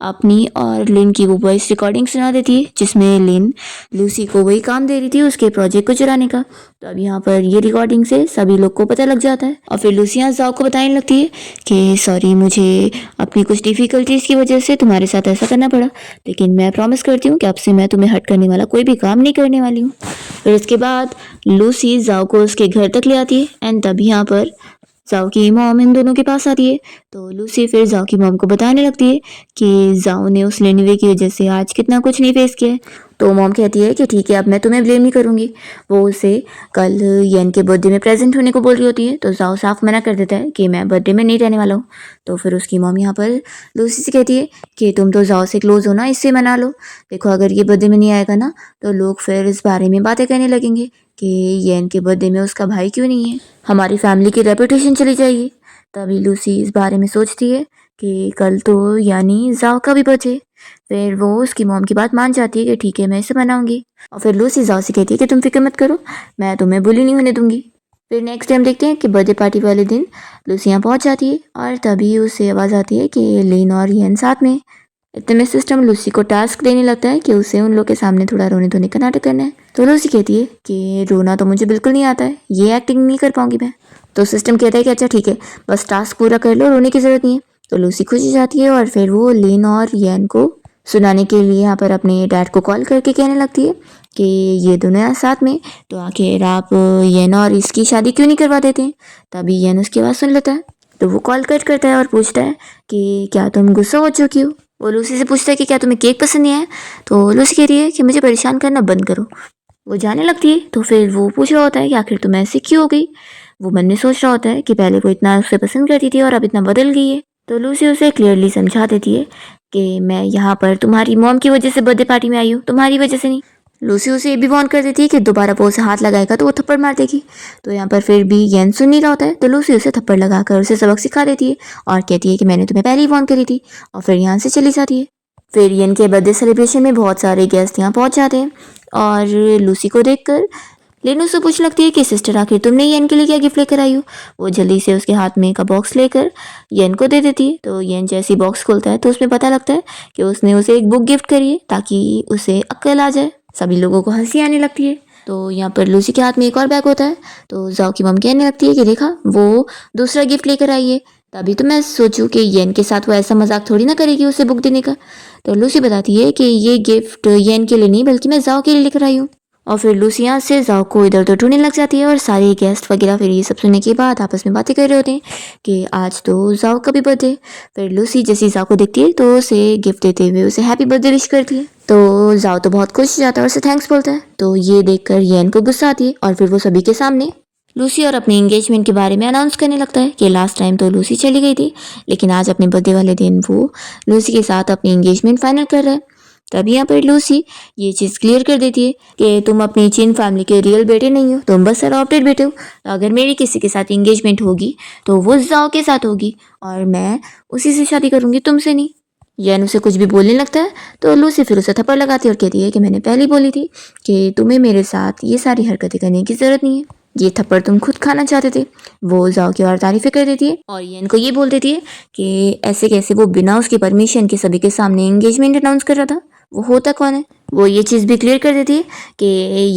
अपनी और लिन की वो वॉइस रिकॉर्डिंग सुना देती है जिसमें लिन लूसी को वही काम दे रही थी उसके प्रोजेक्ट को चुराने का। तो अब यहाँ पर ये रिकॉर्डिंग से सभी लोग को पता लग जाता है और फिर लूसी यहाँ जाओ को बताने लगती है कि सॉरी, मुझे अपनी कुछ डिफ़िकल्टीज़ की वजह से तुम्हारे साथ ऐसा करना पड़ा, लेकिन मैं प्रॉमिस करती हूँ कि अब से मैं तुम्हें हर्ट करने वाला कोई भी काम नहीं करने वाली हूँ। फिर उसके बाद लूसी जाओ को उसके घर तक ले आती है एंड तभी यहाँ पर जाओ की मॉम इन दोनों के पास आती है। तो लूसी फिर जाओ की मॉम को बताने लगती है कि जाओ ने उस लेनिवे की वजह से आज कितना कुछ नहीं फेस किया है तो मॉम कहती है कि ठीक है, अब मैं तुम्हें ब्लेम नहीं करूँगी। वो उसे कल येन के बर्थडे में प्रेजेंट होने को बोल रही होती है, तो जाओ साफ मना कर देता है कि मैं बर्थडे में नहीं रहने वाला हूँ। तो फिर उसकी मॉम यहाँ पर लूसी से कहती है कि तुम तो जाओ से क्लोज हो ना, इससे मना लो। देखो अगर ये बर्थडे में नहीं आएगा ना तो लोग फिर इस बारे में बातें करने लगेंगे कि येन के बर्थडे में उसका भाई क्यों नहीं है, हमारी फैमिली की रेपुटेशन चली जाएगी। तभी लूसी इस बारे में सोचती है कि कल तो यानी जाओ का भी बर्थडे। फिर वो उसकी मॉम की बात मान जाती है कि ठीक है मैं इसे मनाऊंगी। और फिर लूसी जाओ से कहती है कि तुम फिक्र मत करो, मैं तुम्हें बुली नहीं होने दूंगी। फिर नेक्स्ट टाइम देखते हैं कि बर्थडे पार्टी वाले दिन लूसी यहाँ पहुँच जाती है और तभी उसे आवाज़ आती है कि लिन और येन साथ में। इतने में सिस्टम लूसी को टास्क देने लगता है कि उसे उन लोग के सामने थोड़ा रोने धोने का नाटक करना है। तो लूसी कहती है कि रोना तो मुझे बिल्कुल नहीं आता है, ये एक्टिंग नहीं कर पाऊंगी मैं। तो सिस्टम कहता है कि अच्छा ठीक है, बस टास्क पूरा कर लो, रोने की ज़रूरत नहीं है। तो लूसी खुश हो जाती है और फिर वो लिन और येन को सुनाने के लिए यहाँ पर अपने डैड को कॉल करके कहने लगती है कि ये दोनों यहाँ साथ में, तो आखिर आप येन और इसकी शादी क्यों नहीं करवा देते हैं। तभी येन उसकी आवाज़ सुन लेता है, तो वो कॉल कट करता है और पूछता है कि क्या तुम गुस्सा हो चुकी हो। वो लूसी से पूछता है कि क्या तुम्हें केक पसंद नहीं आया। तो लूसी कह रही है कि मुझे परेशान करना बंद करो। वो जाने लगती है, तो फिर वो पूछ रहा होता है कि आखिर तुम ऐसे क्यों हो गई। वो मन में सोच रहा होता है कि पहले वो इतना उसे पसंद करती थी और अब इतना बदल गई है। तो लूसी उसे क्लियरली समझा देती है कि मैं यहाँ पर तुम्हारी मॉम की वजह से बर्थडे पार्टी में आई हूँ, तुम्हारी वजह से नहीं। लूसी उसे ये भी वार्न कर देती है कि दोबारा वो उसे हाथ लगाएगा तो वो थप्पड़ मार देगी। तो यहाँ पर फिर भी येन सुन नहीं रहा होता है, तो लूसी उसे थप्पड़ लगाकर उसे सबक सिखा देती है और कहती है कि मैंने तुम्हें पहले ही वार्न करी थी, और फिर यहाँ से चली जाती है। फिर येन के बर्थडे सेलिब्रेशन में बहुत सारे गेस्ट यहाँ पहुँच जाते हैं और लूसी को देखकर लिन उससे पूछने लगती है कि सिस्टर आखिर तुमने येन के लिए क्या गिफ्ट लेकर आई हो। वो जल्दी से उसके हाथ में का बॉक्स लेकर येन को दे देती है। तो येन जैसी बॉक्स खोलता है तो उसमें पता लगता है कि उसने उसे एक बुक गिफ्ट करी है ताकि उसे अक्ल आ जाए। सभी लोगों को हंसी आने लगती है। तो यहाँ पर लूसी के हाथ में एक और बैग होता है, तो जाओ की मम कहने लगती है कि देखा वो दूसरा गिफ्ट लेकर आई है। तभी तो मैं सोचूं कि येन के साथ वो ऐसा मजाक थोड़ी ना करेगी उसे बुक देने का। तो लूसी बताती है कि ये गिफ्ट येन के लिए नहीं बल्कि मैं जाओ के लिए लेकर आई हूँ। और फिर लूसी यहाँ से जाओ को इधर उधर ढूंढने लग जाती है और सारे गेस्ट वगैरह फिर ये सब सुनने के बाद आपस में बातें कर रहे होते हैं कि आज तो जाओ का भी बर्थडे। फिर लूसी जैसी जाओ को देखती है तो उसे गिफ्ट देते हुए उसे हैप्पी बर्थडे विश करती है। तो जाओ तो बहुत खुश हो जाता है और उसे थैंक्स बोलता है। तो ये देखकर येन को गुस्सा आती है और फिर वो सभी के सामने लूसी और अपने एंगेजमेंट के बारे में अनाउंस करने लगता है कि लास्ट टाइम तो लूसी चली गई थी, लेकिन आज अपने बर्थडे वाले दिन वो लूसी के साथ अपनी एंगेजमेंट फाइनल कर रहा है। तभी यहाँ पर लूसी ये चीज़ क्लियर कर देती है कि तुम अपनी चिन फैमिली के रियल बेटे नहीं हो, तुम बस अडॉप्टेड बेटे हो। तो अगर मेरी किसी के साथ एंगेजमेंट होगी तो वो जाओ के साथ होगी और मैं उसी से शादी करूँगी, तुमसे नहीं। येन उसे कुछ भी बोलने लगता है तो लूसी फिर उसे थप्पड़ लगाती है और कहती है कि मैंने पहले ही बोली थी कि तुम्हें मेरे साथ ये सारी हरकतें करने की ज़रूरत नहीं है, ये थप्पड़ तुम खुद खाना चाहते थे। वो जाओ की और तारीफें कर देती है और येन को ये बोल देती है कि ऐसे कैसे वो बिना उसकी परमिशन के सभी के सामने एंगेजमेंट अनाउंस कर रहा था, वो होता कौन है। वो ये चीज़ भी क्लियर कर देती है कि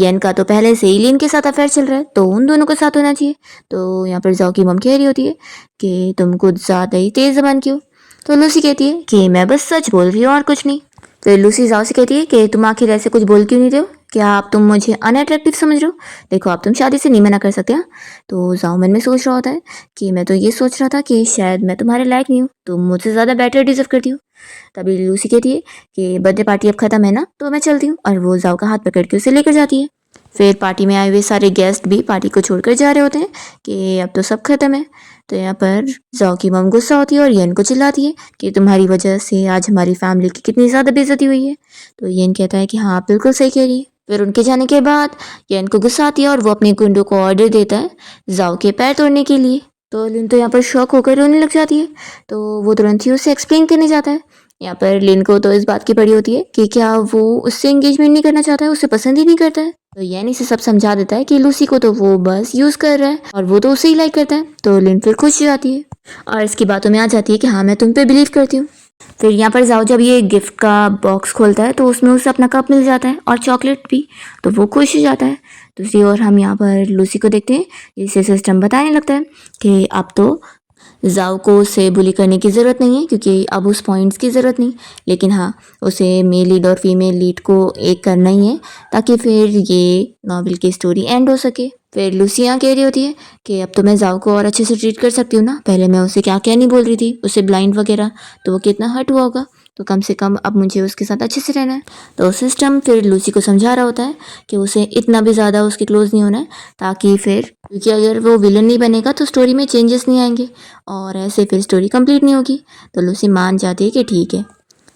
येन का तो पहले से ही लिन के साथ अफेयर चल रहा है तो उन दोनों को साथ होना चाहिए। तो यहाँ पर जाओ की मम कह रही होती है कि तुम कुछ ज़्यादा ही तेज़ ज़बान क्यों। तो लूसी कहती है कि मैं बस सच बोल रही हूँ और कुछ नहीं। फिर लूसी जाओ से कहती है कि तुम आखिर ऐसे कुछ बोल क्यों नहीं रहे हो, क्या आप तुम मुझे अनअट्रैक्टिव समझ रहे हो। देखो आप तुम शादी से नहीं मना कर सकते। हाँ, तो जाओ मन में सोच रहा होता है कि मैं तो ये सोच रहा था कि शायद मैं तुम्हारे लायक नहीं हूँ, तुम मुझसे ज़्यादा बेटर डिजर्व करती हो। तभी लूसी कहती है कि बर्थडे पार्टी अब खत्म है ना, तो मैं चलती हूँ, और वो जाओ का हाथ पकड़ के उसे लेकर जाती है। फिर पार्टी में आए हुए सारे गेस्ट भी पार्टी को छोड़कर जा रहे होते हैं कि अब तो सब खत्म है। तो यहाँ पर जाओ की मम गुस्सा होती है और येन को चिल्लाती है कि तुम्हारी वजह से आज हमारी फैमिली की कितनी ज़्यादा बेइज्जती हुई है। तो येन कहता है कि हाँ आप बिल्कुल सही कह रही है। फिर उनके जाने के बाद येन को गुस्सा आती है और वो अपने गुंडों को ऑर्डर देता है जाओ के पैर तोड़ने के लिए। तो लिन तो यहाँ पर शॉक होकर रोने लग जाती है, तो वो तुरंत ही उसे एक्सप्लेन करने जाता है। यहाँ पर लिन को तो इस बात की पड़ी होती है कि क्या वो उससे एंगेजमेंट नहीं करना चाहता है, उसे पसंद ही नहीं करता है। तो यानी इसे सब समझा देता है कि लूसी को तो वो बस यूज़ कर रहा है और वो तो उसे ही लाइक करता है। तो लिन फिर खुश हो जाती है और इसकी बातों में आ जाती है कि हाँ मैं तुम पे बिलीव करती हूँ। फिर यहाँ पर जाओ जब ये गिफ्ट का बॉक्स खोलता है तो उसमें उसे अपना कप मिल जाता है और चॉकलेट भी, तो वो खुश हो जाता है। दूसरी ओर हम यहाँ पर लूसी को देखते हैं, इसे सिस्टम बताने लगता है कि अब तो जाओ को उसे बुली करने की ज़रूरत नहीं है क्योंकि अब उस पॉइंट्स की ज़रूरत नहीं, लेकिन हाँ उसे मेल लीड और फीमेल लीड को एक करना ही है ताकि फिर ये नॉवल की स्टोरी एंड हो सके। फिर लूसिया कह रही होती है कि अब तो मैं जाओ को और अच्छे से ट्रीट कर सकती हूँ ना, पहले मैं उसे क्या क्या नहीं बोल रही थी, उसे ब्लाइंड वगैरह, तो वो कितना हर्ट हुआ होगा। तो कम से कम अब मुझे उसके साथ अच्छे से रहना है। तो सिस्टम फिर लूसी को समझा रहा होता है कि उसे इतना भी ज़्यादा उसके क्लोज नहीं होना है, ताकि फिर, क्योंकि अगर वो विलन नहीं बनेगा तो स्टोरी में चेंजेस नहीं आएंगे और ऐसे फिर स्टोरी कंप्लीट नहीं होगी। तो लूसी मान जाती है कि ठीक है,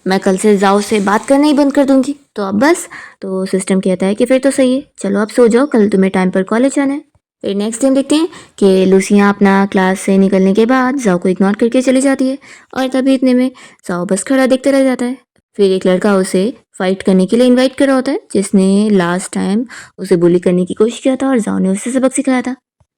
मैं कल से जाओ से बात करना ही बंद कर दूंगी, तो अब बस। तो सिस्टम कहता है कि फिर तो सही है, चलो अब सो जाओ, कल तुम्हें टाइम पर कॉलेज जाना है। फिर नेक्स्ट टाइम देखते हैं कि लूसियाँ अपना क्लास से निकलने के बाद जाओ को इग्नोर करके चली जाती है और तभी इतने में जाओ बस खड़ा देखते रह जाता है। फिर एक लड़का उसे फाइट करने के लिए इनवाइट कर रहा होता है, जिसने लास्ट टाइम उसे बुली करने की कोशिश किया था और जाओ ने उसे सबक सिखाया था।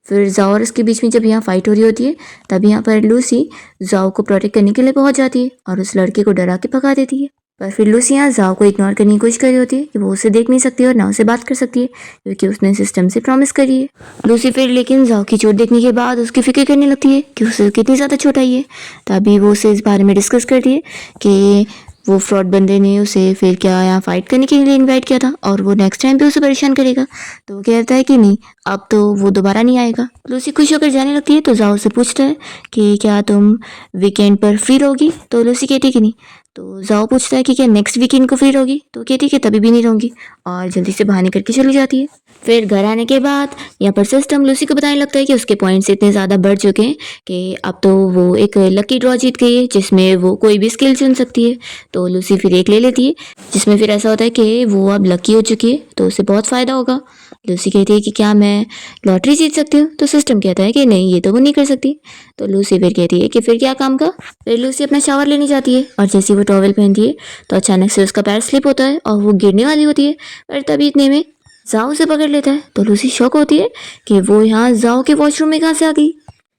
फिर जाओ और उसके बीच में जब यहाँ फाइट हो रही होती है, तब यहाँ पर लूसी जाओ को प्रोटेक्ट करने के लिए पहुंच जाती है और उस लड़के को डरा के भगा देती है। पर फिर लूसी यहाँ जाओ को इग्नोर करने की कोशिश कर रही होती है कि वो उसे देख नहीं सकती और ना उसे बात कर सकती है, क्योंकि उसने सिस्टम से प्रॉमिस करी है। लूसी फिर लेकिन जाओ की चोट देखने के बाद उसकी फिक्र करने लगती है कि उसे कितनी ज़्यादा चोट आई है। तभी वो उसे इस बारे में डिस्कस करती है कि वो फ्रॉड बंदे ने उसे फिर क्या यहाँ फाइट करने के लिए इनवाइट किया था और वो नेक्स्ट टाइम भी उसे परेशान करेगा। तो वो कहता है कि नहीं, अब तो वो दोबारा नहीं आएगा। लूसी खुश होकर जाने लगती है तो जाओ से पूछता है कि क्या तुम वीकेंड पर फ्री रहोगी। तो लूसी कहती है कि नहीं। तो जाओ पूछता है कि क्या नेक्स्ट वीकेंड को फ्री रहोगी। तो कहती है कि तभी भी नहीं रहूँगी और जल्दी से बहाने करके चली जाती है। फिर घर आने के बाद यहाँ पर सिस्टम लूसी को बताने लगता है कि उसके पॉइंट्स इतने ज़्यादा बढ़ चुके हैं कि अब तो वो एक लकी ड्रॉ जीत गई है, जिसमें वो कोई भी स्किल चुन सकती है। तो लूसी फिर एक ले लेती है, जिसमें फिर ऐसा होता है कि वो अब लकी हो चुकी है, तो उसे बहुत फ़ायदा होगा। लूसी कहती है कि क्या मैं लॉटरी जीत सकती हूँ। तो सिस्टम कहता है कि नहीं, ये तो वो नहीं कर सकती। तो लूसी फिर कहती है कि फिर क्या काम का। फिर लूसी अपना शावर लेने जाती है और जैसे वो टॉवल पहनती है तो अचानक से उसका पैर स्लिप होता है और वो गिरने वाली होती है, पर तभी इतने में जाओ से पकड़ लेता है। तो लूसी शॉक होती है कि वो यहाँ जाओ के वॉशरूम में कहाँ से आ गई।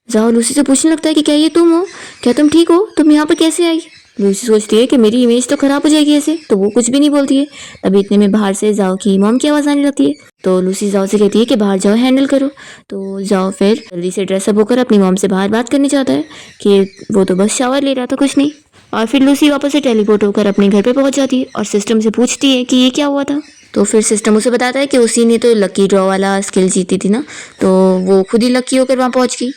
जाओ लूसी से पूछने लगता है कि क्या ये तुम हो, क्या तुम ठीक हो, तुम यहाँ पर कैसे आई। लूसी सोचती है कि मेरी इमेज तो खराब हो जाएगी ऐसे, तो वो कुछ भी नहीं बोलती है। तभी इतने में बाहर से जाओ की मॉम की आवाज़ आने लगती है। तो लूसी जाओ से कहती है कि बाहर जाओ हैंडल करो। तो जाओ फिर जल्दी से ड्रेसअप होकर अपनी मॉम से बाहर बात करने जाता है कि वो तो बस शावर ले रहा था, कुछ नहीं। और फिर लूसी वापस से टेलीपोर्ट होकर अपने घर पे पहुंच जाती है और सिस्टम से पूछती है कि ये क्या हुआ था। तो फिर सिस्टम उसे बताता है कि उसी ने तो लकी ड्रॉ वाला स्किल जीती थी ना, तो वो खुद ही लकी होकर वहाँ पहुँच गई।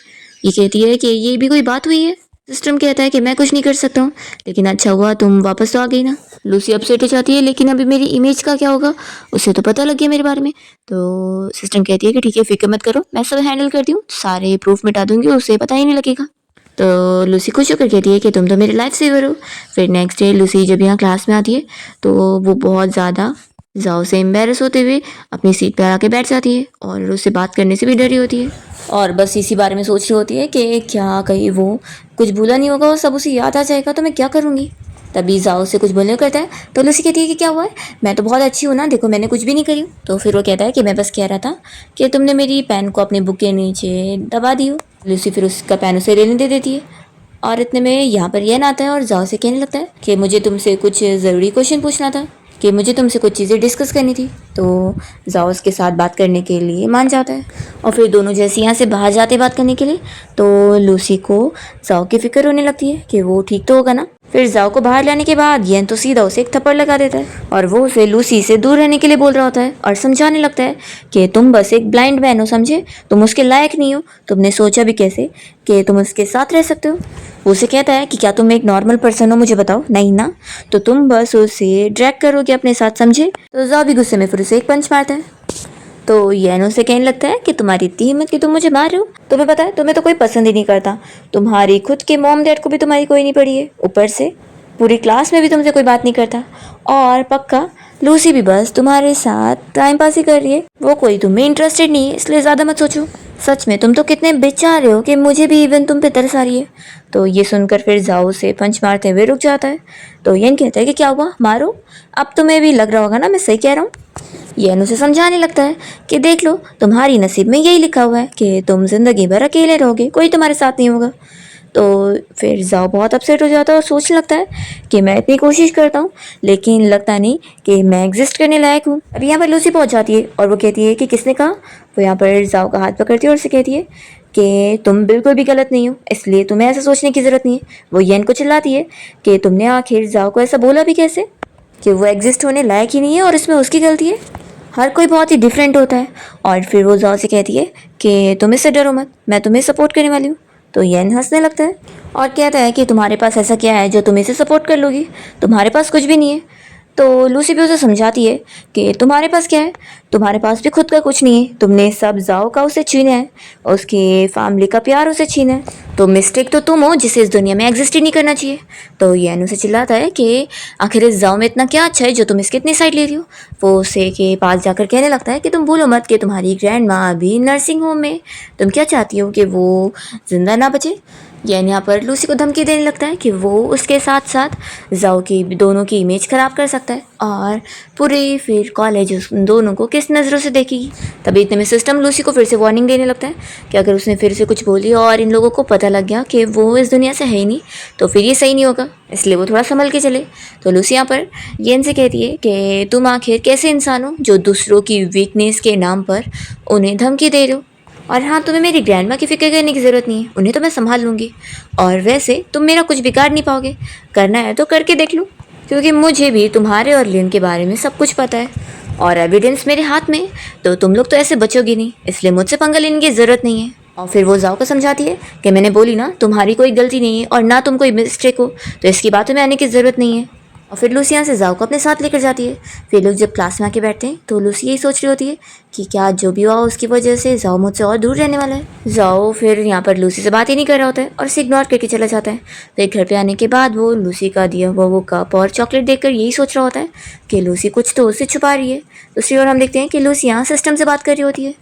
ये कहती है कि ये भी कोई बात हुई है। सिस्टम कहता है कि मैं कुछ नहीं कर सकता हूँ, लेकिन अच्छा हुआ तुम वापस तो आ गई ना। लूसी अपसेट हो जाती है, लेकिन अभी मेरी इमेज का क्या होगा, उसे तो पता लग गया मेरे बारे में। तो सिस्टम कहती है कि ठीक है, फिक्र मत करो, मैं सब हैंडल करती हूँ, सारे प्रूफ मिटा दूंगी, उसे पता ही नहीं लगेगा। तो लूसी खुश होकर कहती है कि तुम तो मेरे लाइफ सेवर हो। फिर नेक्स्ट डे लूसी जब यहाँ क्लास में आती है तो वो बहुत ज़्यादा जाओ से एम्बेरस होते हुए अपनी सीट पर आके बैठ जाती है और उससे बात करने से भी डरी होती है और बस इसी बारे में सोच रही होती है कि क्या कहीं वो कुछ भूला नहीं होगा और सब उसे याद आ जाएगा तो मैं क्या करूँगी। तभी जाओ से कुछ बोलने को करता है तो लूसी कहती है कि क्या हुआ है, मैं तो बहुत अच्छी हूँ ना, देखो मैंने कुछ भी नहीं करी हूँ। तो फिर वो कहता है कि मैं बस कह रहा था कि तुमने मेरी पेन को अपने बुक के नीचे दबा दी हो। लूसी फिर उसका पेन उसे लेने दे देती है और इतने में यहाँ पर यन आता है और जाओ से कहने लगता है कि मुझे तुमसे कुछ ज़रूरी क्वेश्चन पूछना था, कि मुझे तुमसे कुछ चीज़ें डिस्कस करनी थी। तो जाओ उसके साथ बात करने के लिए मान जाता है और फिर दोनों जैसे यहाँ से बाहर जाते बात करने के लिए, तो लूसी को जाओ की फिक्र होने लगती है कि वो ठीक तो होगा ना। फिर जाओ को बाहर लाने के बाद यन तो सीधा उसे एक थप्पड़ लगा देता है और वो उसे लूसी से दूर रहने के लिए बोल रहा होता है और समझाने लगता है कि तुम बस एक ब्लाइंड मैन हो, समझे, तुम उसके लायक नहीं हो, तुमने सोचा भी कैसे कि तुम उसके साथ रह सकते हो। उसे कहता है कि क्या तुम एक नॉर्मल पर्सन हो, मुझे बताओ, नहीं ना, तो तुम बस उसे ड्रैग करोगे अपने साथ, समझे। तो जाओ भी गुस्से में फिर उसे एक पंच मारता है। तो येन उसे कहने लगता है कि तुम्हारी इतनी हिम्मत कि तुम मुझे मार रहे हो, तुम्हें पता है तुम्हें तो कोई पसंद ही नहीं करता, तुम्हारी खुद के मॉम डैड को भी तुम्हारी कोई नहीं पड़ी है, ऊपर से पूरी क्लास में भी तुमसे कोई बात नहीं करता, और पक्का लूसी भी बस तुम्हारे साथ टाइम पास ही कर रही है, वो कोई तुम्हें इंटरेस्टेड नहीं है, इसलिए ज़्यादा मत सोचो। सच में तुम तो कितने बेचारे हो कि मुझे भी इवन तुम पे तरस आ रही है। तो ये सुनकर फिर जाओ से पंच मारते हुए रुक जाता है। तो येन कहता है कि क्या हुआ, मारो, अब तुम्हें भी लग रहा होगा ना मैं सही कह रहा हूँ। येन उसे समझाने लगता है कि देख लो, तुम्हारी नसीब में यही लिखा हुआ है कि तुम जिंदगी भर अकेले रहोगे, कोई तुम्हारे साथ नहीं होगा। तो फिर जाओ बहुत अपसेट हो जाता है और सोचने लगता है कि मैं इतनी कोशिश करता हूँ लेकिन लगता नहीं कि मैं एग्जिस्ट करने लायक हूँ। अभी यहाँ पर लूसी पहुँच जाती है और वो कहती है कि किसने कहा। वो यहाँ पर जाओ का हाथ पकड़ती है और उसे कहती है कि तुम बिल्कुल भी गलत नहीं हो, इसलिए तुम्हें ऐसा सोचने की ज़रूरत नहीं है। वो येन को चिल्लाती है कि तुमने आखिर जाओ को ऐसा बोला भी कैसे कि वो एग्जिस्ट होने लायक ही नहीं है और इसमें उसकी गलती है, हर कोई बहुत ही डिफरेंट होता है। और फिर वो जाओ से कहती है कि तुम इससे डरो मत, मैं तुम्हें सपोर्ट करने वाली हूँ। तो येन हंसने लगता है और कहता है कि तुम्हारे पास ऐसा क्या है जो तुम इसे सपोर्ट कर लोगी, तुम्हारे पास कुछ भी नहीं है। तो लूसी भी उसे समझाती है कि तुम्हारे पास क्या है, तुम्हारे पास भी खुद का कुछ नहीं है, तुमने सब जाओ का उसे छीना है, उसकी फैमिली का प्यार उसे छीना है, तो मिस्टेक तो तुम हो जिसे इस दुनिया में एग्जिस्ट ही नहीं करना चाहिए। तो येन उसे चिल्लाता है कि आखिर इस जाओ में इतना क्या अच्छा है जो तुम इसके इतनी साइड ले रही हो। वो उसे के पास जाकर कहने लगता है कि तुम भूलो मत कि तुम्हारी ग्रैंड माँ अभी नर्सिंग होम में, तुम क्या चाहती हो कि वो जिंदा ना बचे। येन यहाँ पर लूसी को धमकी देने लगता है कि वो उसके साथ साथ जाओ की दोनों की इमेज खराब कर सकता है और पूरे फिर कॉलेज उन दोनों को किस नज़रों से देखेगी। तभी इतने में सिस्टम लूसी को फिर से वार्निंग देने लगता है कि अगर उसने फिर से कुछ बोली और इन लोगों को पता लग गया कि वो इस दुनिया से है ही नहीं तो फिर ये सही नहीं होगा, इसलिए वो थोड़ा संभल के चले। तो लूसी यहाँ पर येन से कहती है कि तुम आखिर कैसे इंसान हो जो दूसरों की वीकनेस के नाम पर उन्हें धमकी दे रहे हो, और हाँ तुम्हें मेरी ग्रैंड माँ की फिक्र करने की ज़रूरत नहीं है, उन्हें तो मैं संभाल लूँगी, और वैसे तुम मेरा कुछ बिगाड़ नहीं पाओगे, करना है तो करके देख लो, क्योंकि मुझे भी तुम्हारे और लियन के बारे में सब कुछ पता है और एविडेंस मेरे हाथ में, तो तुम लोग तो ऐसे बचोगे नहीं, इसलिए मुझसे पंगा लेने की ज़रूरत नहीं है। और फिर वो जाओ को समझाती है कि मैंने बोली ना तुम्हारी कोई गलती नहीं है और ना तुम कोई मिस्टेक हो, तो इसकी बातों में आने की ज़रूरत नहीं है। और फिर लूसी यहाँ से जाओ को अपने साथ लेकर जाती है। फिर लोग जब क्लास में आके बैठते हैं तो लूसी यही सोच रही होती है कि क्या जो भी हुआ उसकी वजह से जाओ मुझसे और दूर रहने वाला है। जाओ फिर यहाँ पर लूसी से बात ही नहीं कर रहा होता है और उसे इग्नोर करके चला जाता है। फिर घर पे आने के बाद वो लूसी का दिया हुआ वो कप और चॉकलेट देखकर यही सोच रहा होता है कि लूसी कुछ तो उससे छुपा रही है। दूसरी ओर हम देखते हैं कि लूसी यहाँ सिस्टम से बात कर रही होती है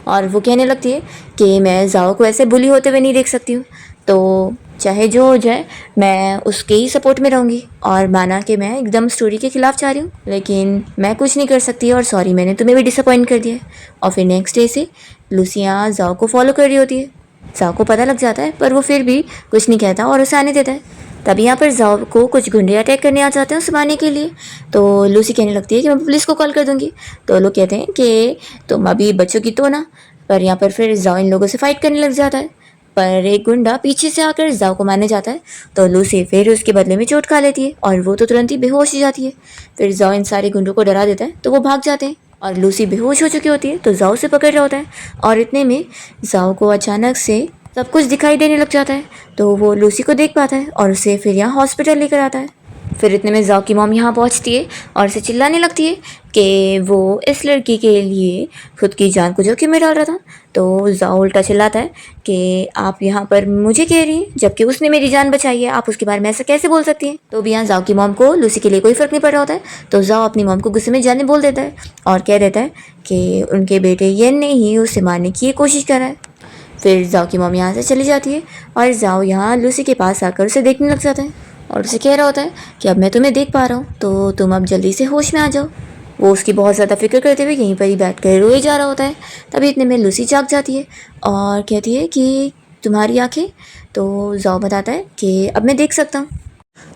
और वो कहने लगती है कि मैं जाओ को ऐसे बुली होते हुए नहीं देख सकती हूँ, तो चाहे जो हो जाए मैं उसके ही सपोर्ट में रहूँगी। और माना कि मैं एकदम स्टोरी के खिलाफ जा रही हूँ लेकिन मैं कुछ नहीं कर सकती और सॉरी मैंने तुम्हें भी डिसअपॉइंट कर दिया। और फिर नेक्स्ट डे से लूसिया जाओ को फॉलो कर रही होती है। जाओ को पता लग जाता है पर वो फिर भी कुछ नहीं कहता और उसे आने देता है। तभी यहाँ पर जाओ को कुछ गुंडे अटैक करने आ जाते हैं उसे मारने के लिए। तो लूसी कहने लगती है कि मैं पुलिस को कॉल कर दूँगी। तो लोग कहते हैं कि तुम अभी बच्चों तो ना, पर यहाँ पर फिर जाओ इन लोगों से फाइट करने लग जाता है, पर एक गुंडा पीछे से आकर जाओ को मारने जाता है। तो लूसी फिर उसके बदले में चोट खा लेती है और वो तो तुरंत ही बेहोश हो जाती है। फिर जाओ इन सारे गुंडों को डरा देता है तो वो भाग जाते हैं और लूसी बेहोश हो चुकी होती है तो जाओ से पकड़ रहा होता है। और इतने में जाओ को अचानक से सब कुछ दिखाई देने लग जाता है तो वो लूसी को देख पाता है और उसे फिर यहाँ हॉस्पिटल लेकर आता है। फिर इतने में जाओ की मॉम यहाँ पहुँचती है और उसे चिल्लाने लगती है कि वो इस लड़की के लिए खुद की जान को जोखिम में डाल रहा था। तो जाओ उल्टा चिल्लाता है कि आप यहाँ पर मुझे कह रही हैं जबकि उसने मेरी जान बचाई है, आप उसके बारे में ऐसा कैसे बोल सकती हैं। तो भी यहाँ जाओ की मॉम को लूसी के लिए कोई फ़र्क नहीं पड़ रहा होता है तो जाओ अपनी मॉम को गुस्से में जाने बोल देता है और कह देता है कि उनके बेटे येन ने ही उसे मारने की कोशिश करा है। फिर जाओ की मॉम यहाँ से चली जाती है और जाओ यहाँ लूसी के पास आकर उसे देखने लग जाता है और उसे कह रहा होता है कि अब मैं तुम्हें देख पा रहा हूँ तो तुम अब जल्दी से होश में आ जाओ। वो उसकी बहुत ज़्यादा फिक्र करते हुए यहीं पर ही बैठ कर रोए जा रहा होता है। तभी इतने में लूसी जाग जाती है और कहती है कि तुम्हारी आंखें, तो जाओ बताता है कि अब मैं देख सकता हूँ।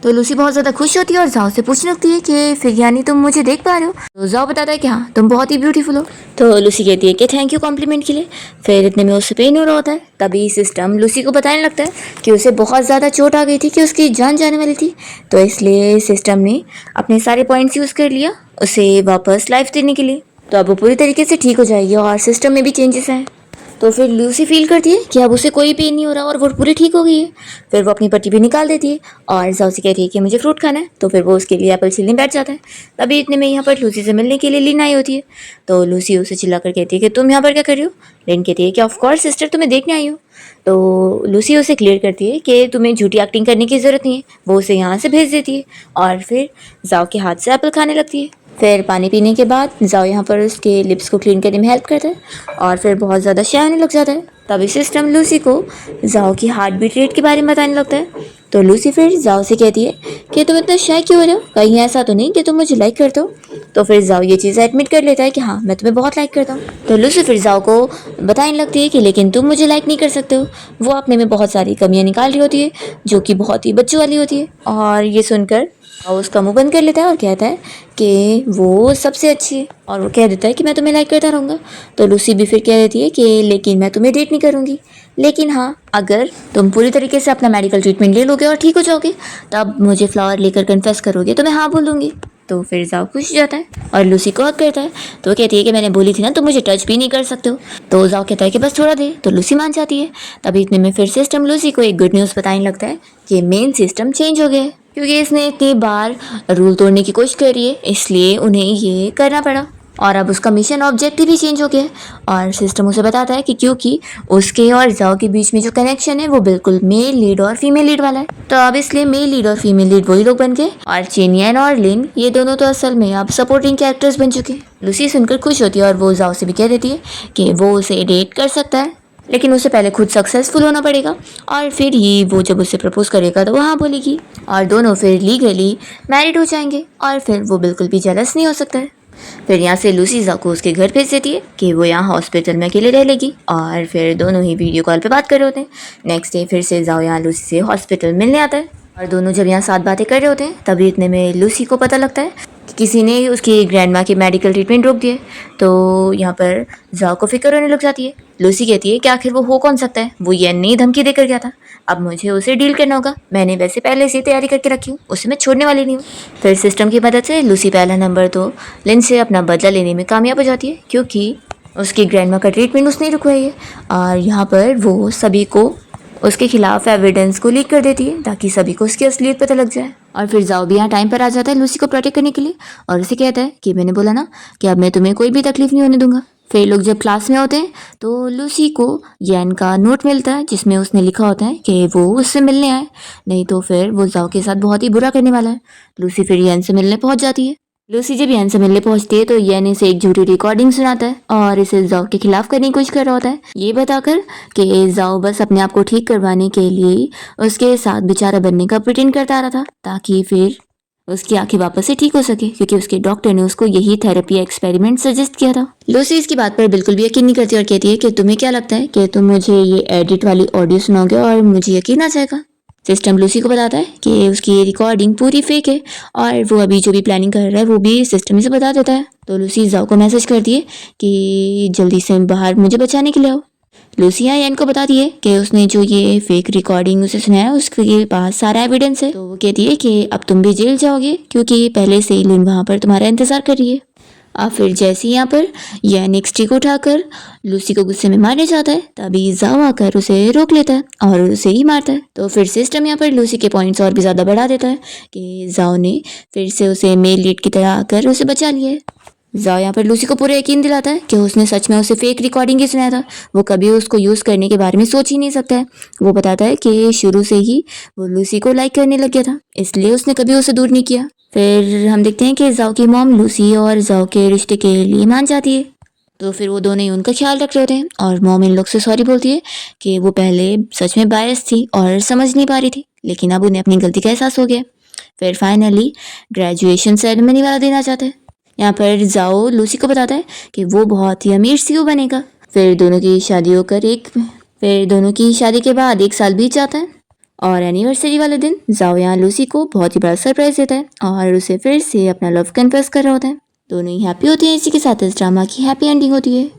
तो लूसी बहुत ज़्यादा खुश होती है और जाओ से पूछने लगती है कि फिर यानी तुम मुझे देख पा रहे हो। तो जाओ बताता है कि हाँ तुम बहुत ही ब्यूटीफुल हो। तो लूसी कहती है कि थैंक यू कॉम्प्लीमेंट के लिए। फिर इतने में उससे पेन हो रहा होता है। तभी सिस्टम लूसी को बताने लगता है कि उसे बहुत ज़्यादा चोट आ गई थी कि उसकी जान जाने वाली थी, तो इसलिए सिस्टम ने अपने सारे पॉइंट्स यूज़ कर लिया उसे वापस लाइफ देने के लिए। तो अब वो पूरी तरीके से ठीक हो जाएगी और सिस्टम में भी चेंजेस हैं। तो फिर लूसी फील करती है कि अब उसे कोई पेन नहीं हो रहा और वो पूरी ठीक हो गई है। फिर वो अपनी पट्टी भी निकाल देती है और जाओ से कहती है कि मुझे फ्रूट खाना है, तो फिर वो उसके लिए एप्पल छीलने बैठ जाता है। तभी इतने में यहाँ पर लूसी से मिलने के लिए लिन आई होती है। तो लूसी उसे चिल्लाकर कहती है कि तुम यहाँ पर क्या कर रही हो। लिन कहती है कि ऑफकोर्स सिस्टर तुम्हें देखने आई हो। तो लूसी उसे क्लियर करती है कि तुम्हें झूठी एक्टिंग करने की ज़रूरत नहीं है। वो उसे यहाँ से भेज देती है और फिर जाओ के हाथ से एप्पल खाने लगती है। फिर पानी पीने के बाद जाओ यहाँ पर उसके लिप्स को क्लीन करने में हेल्प करता है और फिर बहुत ज़्यादा शाय होने लग जाता है। तभी सिस्टम लूसी को जाओ की हार्ट बीट रेट के बारे में बताने लगता है। तो लूसी फिर जाओ से कहती है कि तुम इतना शाय क्यों हो रहे हो, कहीं ऐसा तो नहीं कि तुम मुझे लाइक करते हो। तो फिर जाओ ये चीज़ एडमिट कर लेता है कि हाँ मैं तुम्हें बहुत लाइक करता हूँ। तो लूसी फिर जाओ को बताने लगती है कि लेकिन तुम मुझे लाइक नहीं कर सकते हो। वो अपने में बहुत सारी कमियाँ निकाल रही होती है जो कि बहुत ही बच्चों वाली होती है और ये सुनकर और उसका मुंह बंद कर लेता है और कहता है कि वो सबसे अच्छी है और वो कह देता है कि मैं तुम्हें लाइक करता रहूँगा। तो लूसी भी फिर कह देती है कि लेकिन मैं तुम्हें डेट नहीं करूँगी, लेकिन हाँ अगर तुम पूरी तरीके से अपना मेडिकल ट्रीटमेंट ले लोगे और ठीक हो जाओगे तब मुझे फ्लावर लेकर कन्फेस करोगे तो मैं हाँ बोल दूँगी। तो फिर जाओ खुश हो जाता है और लूसी को हक करता है। तो वो कहती है कि मैंने बोली थी ना तुम मुझे टच भी नहीं कर सकते हो। तो जाओ कहता है कि बस थोड़ा दे, तो लूसी मान जाती है। तभी इतने में फिर सिस्टम लूसी को एक गुड न्यूज़ बताने लगता है कि मेन सिस्टम चेंज हो गया है, क्योंकि इसने इतनी बार रूल तोड़ने की कोशिश करी है, इसलिए उन्हें ये करना पड़ा। और अब उसका मिशन ऑब्जेक्टिव भी चेंज हो गया है और सिस्टम उसे बताता है कि क्योंकि उसके और जाओ के बीच में जो कनेक्शन है वो बिल्कुल मेल लीड और फीमेल लीड वाला है, तो अब इसलिए मेल लीड और फीमेल लीड वही लोग बन गए और चेनियन और लिन ये दोनों तो असल में अब सपोर्टिंग कैरेक्टर्स बन चुके हैं। लूसी सुनकर खुश होती है और वो जाओ से भी कह देती है कि वो उसे डेट कर सकता है, लेकिन उसे पहले खुद सक्सेसफुल होना पड़ेगा और फिर ही वो जब उसे प्रपोज करेगा तो वो हाँ बोलेगी और दोनों फिर लीगली मैरिड हो जाएंगे और फिर वो बिल्कुल भी जेलस नहीं हो सकता है। फिर यहाँ से लूसी जाओ को उसके घर भेज देती है कि वो यहाँ हॉस्पिटल में अकेले रह लेगी और फिर दोनों ही वीडियो कॉल पे बात कर रहे होते हैं। नेक्स्ट डे फिर से जाओ यहाँ लूसी से हॉस्पिटल मिलने आता है और दोनों जब यहाँ साथ बातें कर रहे होते हैं तभी इतने में लूसी को पता लगता है कि किसी ने उसकी ग्रैंडमा की मेडिकल ट्रीटमेंट रोक दिया है। तो यहाँ पर जाओ को फिक्र होने लग जाती है। लूसी कहती है कि आखिर वो हो कौन सकता है, वो ये नई धमकी देकर गया था, अब मुझे उसे डील करना होगा, मैंने वैसे पहले से तैयारी करके रखी हूँ, उसे मैं छोड़ने वाली नहीं हूँ। फिर सिस्टम की मदद से लूसी पहला नंबर तो लिन से अपना बदला लेने में कामयाब हो जाती है, क्योंकि उसकी ग्रैंडमा का ट्रीटमेंट उसने रुकवाई है और यहाँ पर वो सभी को उसके खिलाफ एविडेंस को लीक कर देती है ताकि सभी को उसकी असलियत पता लग जाए। और फिर जाओ भी यहाँ टाइम पर आ जाता है लूसी को प्रोटेक्ट करने के लिए और उसे कहता है कि मैंने बोला ना कि अब मैं तुम्हें कोई भी तकलीफ नहीं होने दूंगा। फिर लोग जब क्लास में होते हैं तो लूसी को यैन का नोट मिलता है जिसमें उसने लिखा होता है कि वो उससे मिलने आए, नहीं तो फिर वो जाओ के साथ बहुत ही बुरा करने वाला है। लूसी फिर यैन से मिलने पहुंच जाती है। लूसी जब यैन से मिलने पहुंचती है तो यैन इसे एक झूठी रिकॉर्डिंग सुनाता है और इसे जाओ के खिलाफ करने की कोशिश कर रहा होता है, ये बताकर कि जाओ बस अपने आप को ठीक करवाने के लिए उसके साथ बेचारा बनने का प्रिटेंड करता आ रहा था ताकि फिर उसकी आंखें वापस से ठीक हो सके, क्योंकि उसके डॉक्टर ने उसको यही थेरेपी एक्सपेरिमेंट सजेस्ट किया था। लूसी इसकी बात पर बिल्कुल भी यकीन नहीं करती और कहती है कि तुम्हें क्या लगता है कि तुम मुझे ये एडिट वाली ऑडियो सुनाओगे और मुझे यकीन आ जाएगा। सिस्टम लूसी को बताता है कि उसकी ये रिकॉर्डिंग पूरी फेक है और वो अभी जो भी प्लानिंग कर रहा है वो भी सिस्टम ही से बता देता है। तो लूसी जाओ को मैसेज करती है कि जल्दी से बाहर मुझे बचाने के लिए आओ। लूसी यहाँ यैन को बताती है कि उसने जो ये फेक रिकॉर्डिंग उसे सुनाया उसके पास सारा एविडेंस है। तो वो कहती है कि अब तुम भी जेल जाओगे क्योंकि पहले से ही लिन वहाँ पर तुम्हारा इंतजार कर रही है। अब फिर जैसे ही यहाँ पर यैन एक स्टिक उठाकर लूसी को गुस्से में मारने जाता है तभी जाओ आकर उसे रोक लेता है और उसे ही मारता है। तो फिर सिस्टम यहाँ पर लूसी के पॉइंट्स और भी ज़्यादा बढ़ा देता है कि जाओ ने फिर से उसे मेल लीड की तरह आकर उसे बचा लिया है। जाओ यहाँ पर लूसी को पूरा यकीन दिलाता है कि उसने सच में उसे फेक रिकॉर्डिंग ही सुनाया था, वो कभी उसको यूज़ करने के बारे में सोच ही नहीं सकता है। वो बताता है कि शुरू से ही वो लूसी को लाइक करने लग गया था, इसलिए उसने कभी उसे दूर नहीं किया। फिर हम देखते हैं कि जाओ की मॉम लूसी और जाओ के रिश्ते के लिए मान जाती है। तो फिर वो दोनों ही उनका ख्याल रख रहे होते हैं और मॉम इन लोग से सॉरी बोलती है कि वो पहले सच में बायस थी और समझ नहीं पा रही थी, लेकिन अब उन्हें अपनी गलती का एहसास हो गया। फिर फाइनली ग्रेजुएशन सेरेमनी वाला दिन आ जाता है। यहाँ पर जाओ लूसी को बताता है कि वो बहुत ही अमीर सीईओ बनेगा। फिर दोनों की शादी के बाद 1 साल बीत जाता है और एनिवर्सरी वाले दिन जाओ यहाँ लूसी को बहुत ही बड़ा सरप्राइज देता है और उसे फिर से अपना लव कन्फेस कर रहा होता है। दोनों ही हैप्पी होते हैं। इसी के साथ इस ड्रामा की हैप्पी एंडिंग होती है।